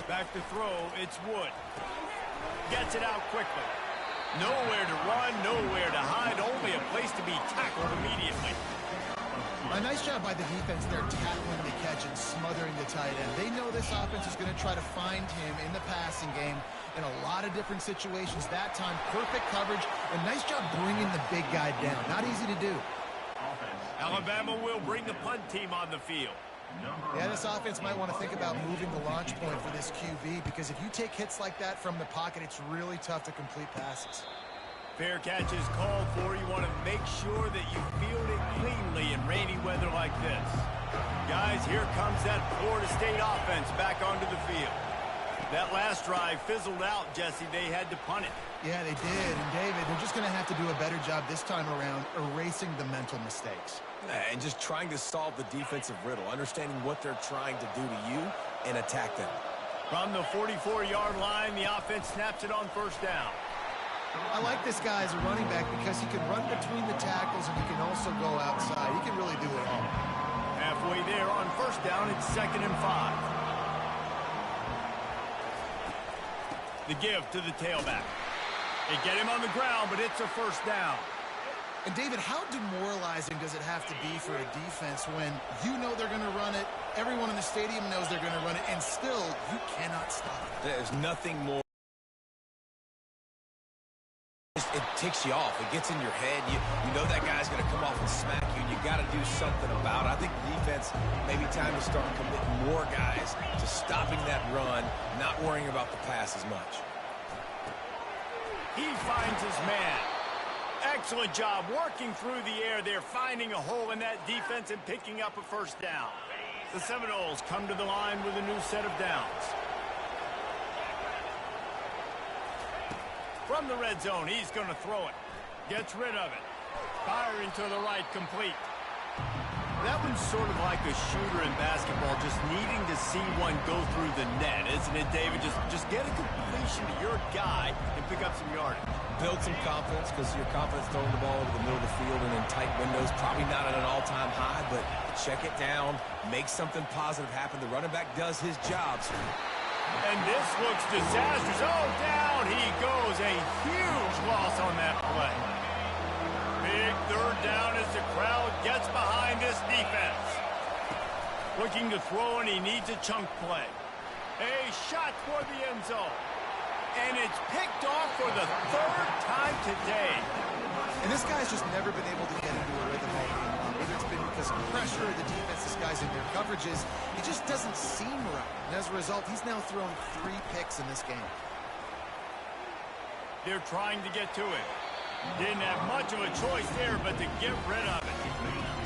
Speaker 1: Back to throw, it's Wood. Gets it out quickly. Nowhere to run, nowhere to hide, only a place to be tackled immediately.
Speaker 2: A nice job by the defense there, tackling the catch and smothering the tight end. They know this offense is going to try to find him in the passing game in a lot of different situations. That time, perfect coverage, and nice job bringing the big guy down. Not easy to do.
Speaker 1: Alabama will bring the punt team on the field.
Speaker 2: Yeah, this offense might want to think about moving the launch point for this QB, because if you take hits like that from the pocket, it's really tough to complete passes.
Speaker 1: Fair catch is called for. You want to make sure that you field it cleanly in rainy weather like this. Guys, here comes that Florida State offense back onto the field. That last drive fizzled out, Jesse. They had to punt it.
Speaker 2: Yeah, they did. And, David, they're just going to have to do a better job this time around erasing the mental mistakes.
Speaker 3: And just trying to solve the defensive riddle, understanding what they're trying to do to you and attack them.
Speaker 1: From the 44-yard line, the offense snaps it on first down.
Speaker 2: I like this guy as a running back because he can run between the tackles and he can also go outside. He can really do it all.
Speaker 1: Halfway there on first down, it's 2nd and 5. The give to the tailback. They get him on the ground, but it's a first down.
Speaker 2: And, David, how demoralizing does it have to be for a defense when you know they're going to run it, everyone in the stadium knows they're going to run it, and still you cannot stop it?
Speaker 3: There's nothing more. It ticks you off. It gets in your head. You know that guy's going to come off and smack you, and you got to do something about it. I think the defense, maybe time to start committing more guys to stopping that run, not worrying about the pass as much.
Speaker 1: He finds his man. Excellent job working through the air there, finding a hole in that defense and picking up a first down. The Seminoles come to the line with a new set of downs. From the red zone, he's going to throw it. Gets rid of it. Firing to the right, complete. That one's sort of like a shooter in basketball, just needing to see one go through the net, isn't it, David? Just get a completion to your guy and pick up some yardage.
Speaker 3: Build some confidence, because your confidence throwing the ball over the middle of the field and in tight windows, probably not at an all-time high, but check it down, make something positive happen. The running back does his job.
Speaker 1: And this looks disastrous. Oh, down he goes. A huge loss on that play. Big third down as the crowd gets behind this defense. Looking to throw, and he needs a chunk play. A shot for the end zone. And it's picked off for the 3rd time today.
Speaker 2: And this guy's just never been able to get into a rhythm all game long. Whether it's been because of pressure, the defense disguising their coverages, he just doesn't seem right. And as a result, he's now thrown 3 picks in this game.
Speaker 1: They're trying to get to it. Didn't have much of a choice there, but to get rid of it.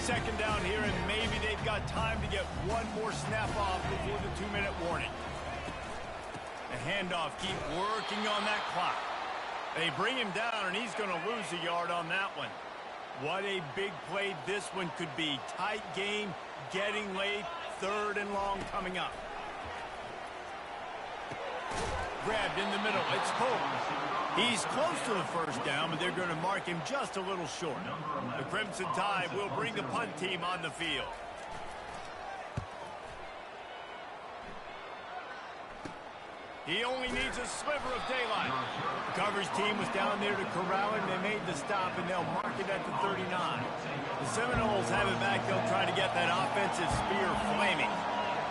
Speaker 1: 2nd down here, and maybe they've got time to get one more snap off before the 2-minute warning. The handoff, keep working on that clock. They bring him down, and he's going to lose a yard on that one. What a big play this one could be. Tight game, getting late, 3rd and long coming up. Grabbed in the middle, it's Hope. He's close to the first down, but they're going to mark him just a little short. The Crimson Tide will bring the punt team on the field. He only needs a sliver of daylight. The coverage team was down there to corral him. They made the stop, and they'll mark it at the 39. The Seminoles have it back. They'll try to get that offensive spear flaming.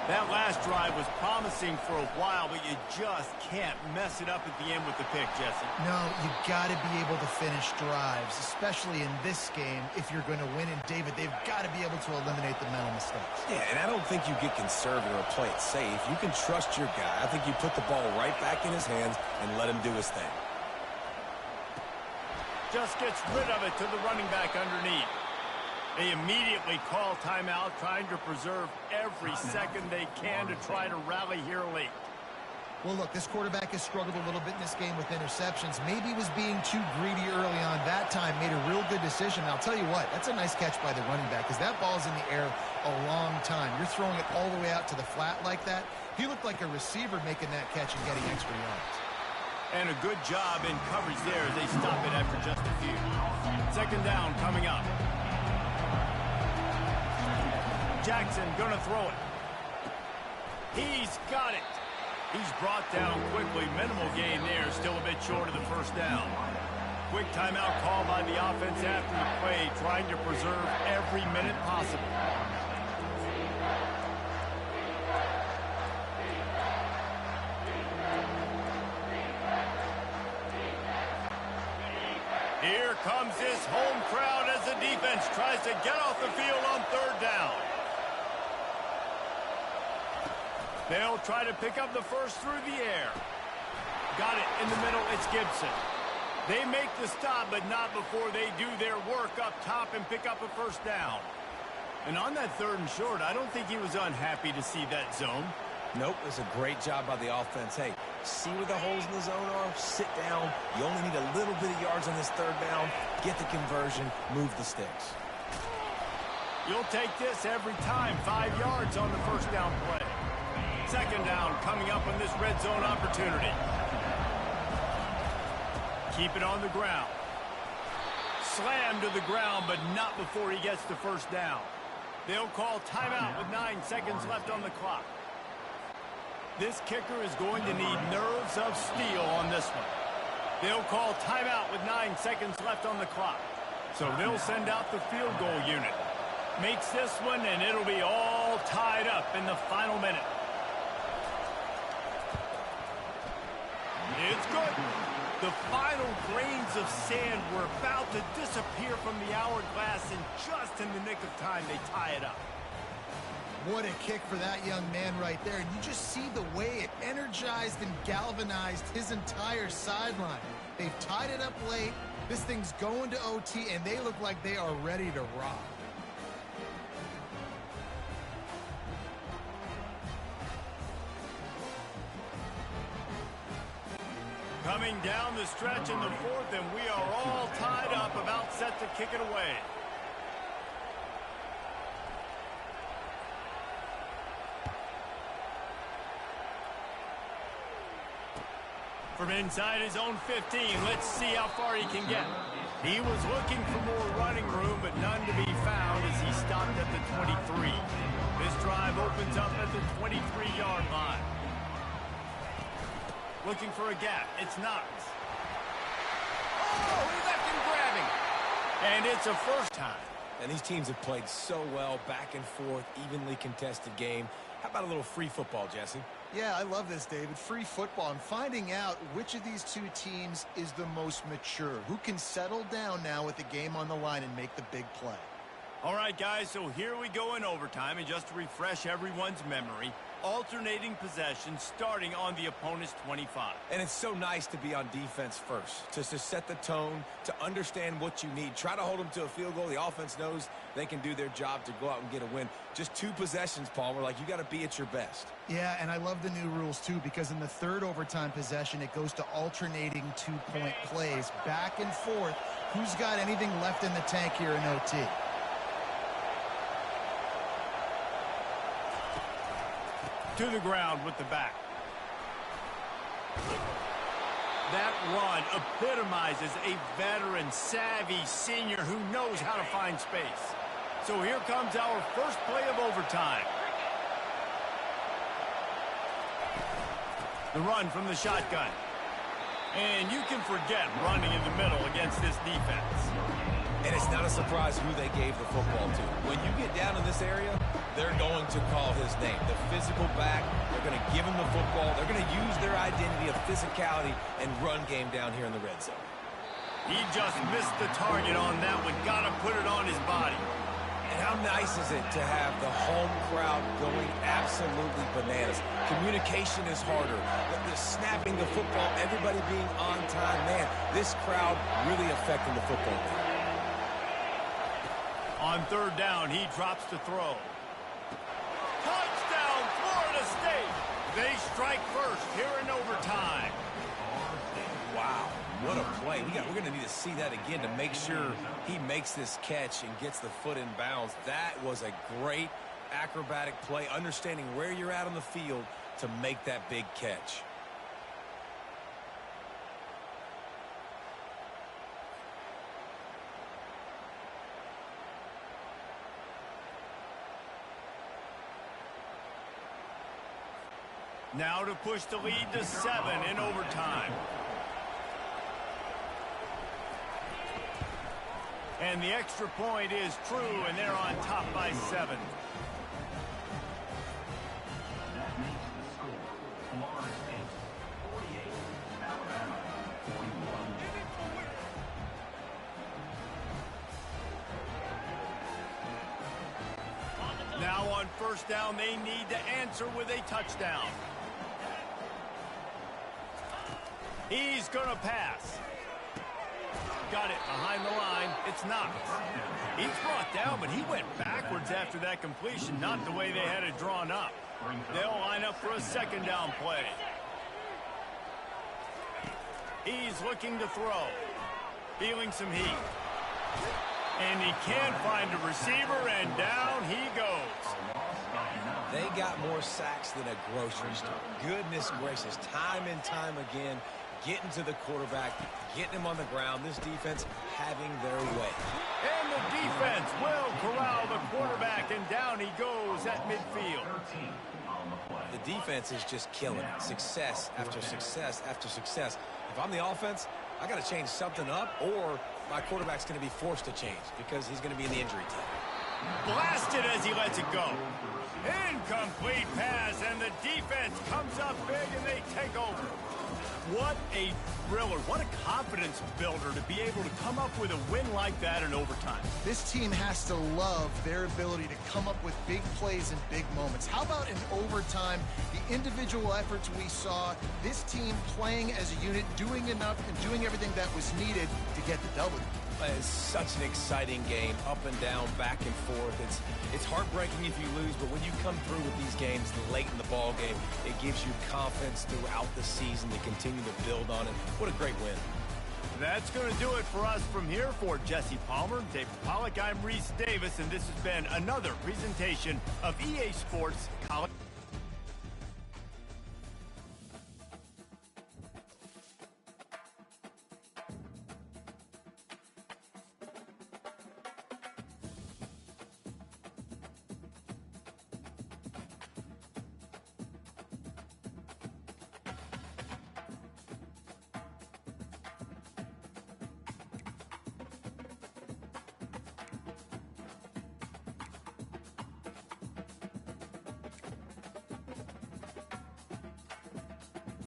Speaker 1: That last drive was promising for a while, but you just can't mess it up at the end with the pick, Jesse.
Speaker 2: No, you got to be able to finish drives, especially in this game. If you're going to win, and David, they've got to be able to eliminate the mental mistakes.
Speaker 3: Yeah, and I don't think you get conservative or play it safe. You can trust your guy. I think you put the ball right back in his hands and let him do his thing.
Speaker 1: Just gets rid of it to the running back underneath. They immediately call timeout, trying to preserve every second they can to try to rally here late.
Speaker 2: Well, look, this quarterback has struggled a little bit in this game with interceptions. Maybe he was being too greedy early on that time, made a real good decision. And I'll tell you what, that's a nice catch by the running back because that ball's in the air a long time. You're throwing it all the way out to the flat like that. He looked like a receiver making that catch and getting extra yards.
Speaker 1: And a good job in coverage there as they stop it after just a few. Second down coming up. Jackson gonna throw it. He's got it. He's brought down quickly. Minimal gain there. Still a bit short of the first down. Quick timeout call by the offense after the play, trying to preserve every minute possible. Here comes this home crowd as the defense tries to get off the field on third down. They'll try to pick up the first through the air. Got it in the middle. It's Gibson. They make the stop, but not before they do their work up top and pick up a first down. And on that third and short, I don't think he was unhappy to see that zone.
Speaker 3: Nope, it's a great job by the offense. Hey, see where the holes in the zone are? Sit down. You only need a little bit of yards on this third down. Get the conversion. Move the sticks.
Speaker 1: You'll take this every time. 5 yards on the first down play. Second down coming up on this red zone opportunity. Keep it on the ground. Slam to the ground, but not before he gets the first down. They'll call timeout with 9 seconds left on the clock. This kicker is going to need nerves of steel on this one. They'll call timeout with 9 seconds left on the clock. So they'll send out the field goal unit. Makes this one, and it'll be all tied up in the final minute. It's good. The final grains of sand were about to disappear from the hourglass, and just in the nick of time, they tie it up.
Speaker 2: What a kick for that young man right there. And you just see the way it energized and galvanized his entire sideline. They've tied it up late. This thing's going to OT, and they look like they are ready to rock.
Speaker 1: Coming down the stretch in the fourth, and we are all tied up, about set to kick it away. From inside his own 15, let's see how far he can get. He was looking for more running room, but none to be found as he stopped at the 23. This drive opens up at the 23-yard line. Looking for a gap. It's Knox. Oh, he left him grabbing. And it's a first time.
Speaker 3: And these teams have played so well, back and forth, evenly contested game. How about a little free football, Jesse?
Speaker 2: Yeah, I love this, David. Free football. I'm finding out which of these two teams is the most mature. Who can settle down now with the game on the line and make the big play.
Speaker 1: All right, guys, so here we go in overtime. And just to refresh everyone's memory, alternating possession starting on the opponent's 25.
Speaker 3: And it's so nice to be on defense first, just to set the tone, to understand what you need. Try to hold them to a field goal. The offense knows they can do their job to go out and get a win. Just 2 possessions, Paul. We're like, you got to be at your best.
Speaker 2: Yeah, and I love the new rules, too, because in the third overtime possession, it goes to alternating 2-point plays, back and forth. Who's got anything left in the tank here in OT?
Speaker 1: To the ground with the back. That run epitomizes a veteran, savvy senior who knows how to find space. So here comes our first play of overtime. The run from the shotgun. And you can forget running in the middle against this defense.
Speaker 3: And it's not a surprise who they gave the football to. When you get down in this area, they're going to call his name. The physical back, they're going to give him the football. They're going to use their identity of physicality and run game down here in the red zone.
Speaker 1: He just missed the target on that one. Got to put it on his body.
Speaker 3: And how nice is it to have the home crowd going absolutely bananas? Communication is harder. The snapping the football, everybody being on time. Man, this crowd really affecting the football game.
Speaker 1: On third down, he drops to throw. Touchdown, Florida State! They strike first here in overtime.
Speaker 3: Wow, what a play. We're going to need to see that again to make sure he makes this catch and gets the foot in bounds. That was a great acrobatic play, understanding where you're at on the field to make that big catch.
Speaker 1: Now to push the lead to 7 in overtime. And the extra point is true, and they're on top by 7.
Speaker 5: That makes the score Florida State 48, Alabama 41.
Speaker 1: Now on first down, they need to answer with a touchdown. He's going to pass. Got it behind the line. It's not. He's brought down, but he went backwards after that completion, not the way they had it drawn up. They'll line up for a second down play. He's looking to throw. Feeling some heat. And he can't find a receiver, and down he goes.
Speaker 3: They got more sacks than a grocery store. Goodness gracious, time and time again, getting to the quarterback, getting him on the ground. This defense having their way.
Speaker 1: And the defense will corral the quarterback, and down he goes at midfield.
Speaker 3: The defense is just killing it. Success after success after success. If I'm the offense, I got to change something up, or my quarterback's going to be forced to change because he's going to be in the injury time.
Speaker 1: Blasted as he lets it go. Incomplete pass, and the defense comes up big, and they take over. What a thriller. What a confidence builder to be able to come up with a win like that in overtime.
Speaker 2: This team has to love their ability to come up with big plays and big moments. How about in overtime, the individual efforts we saw, this team playing as a unit, doing enough and doing everything that was needed to get the W.
Speaker 3: It's such an exciting game, up and down, back and forth. It's heartbreaking if you lose, but when you come through with these games late in the ball game, it gives you confidence throughout the season to continue to build on it. What a great win.
Speaker 1: That's going to do it for us from here. For Jesse Palmer, David Pollack, I'm Reese Davis, and this has been another presentation of EA Sports College.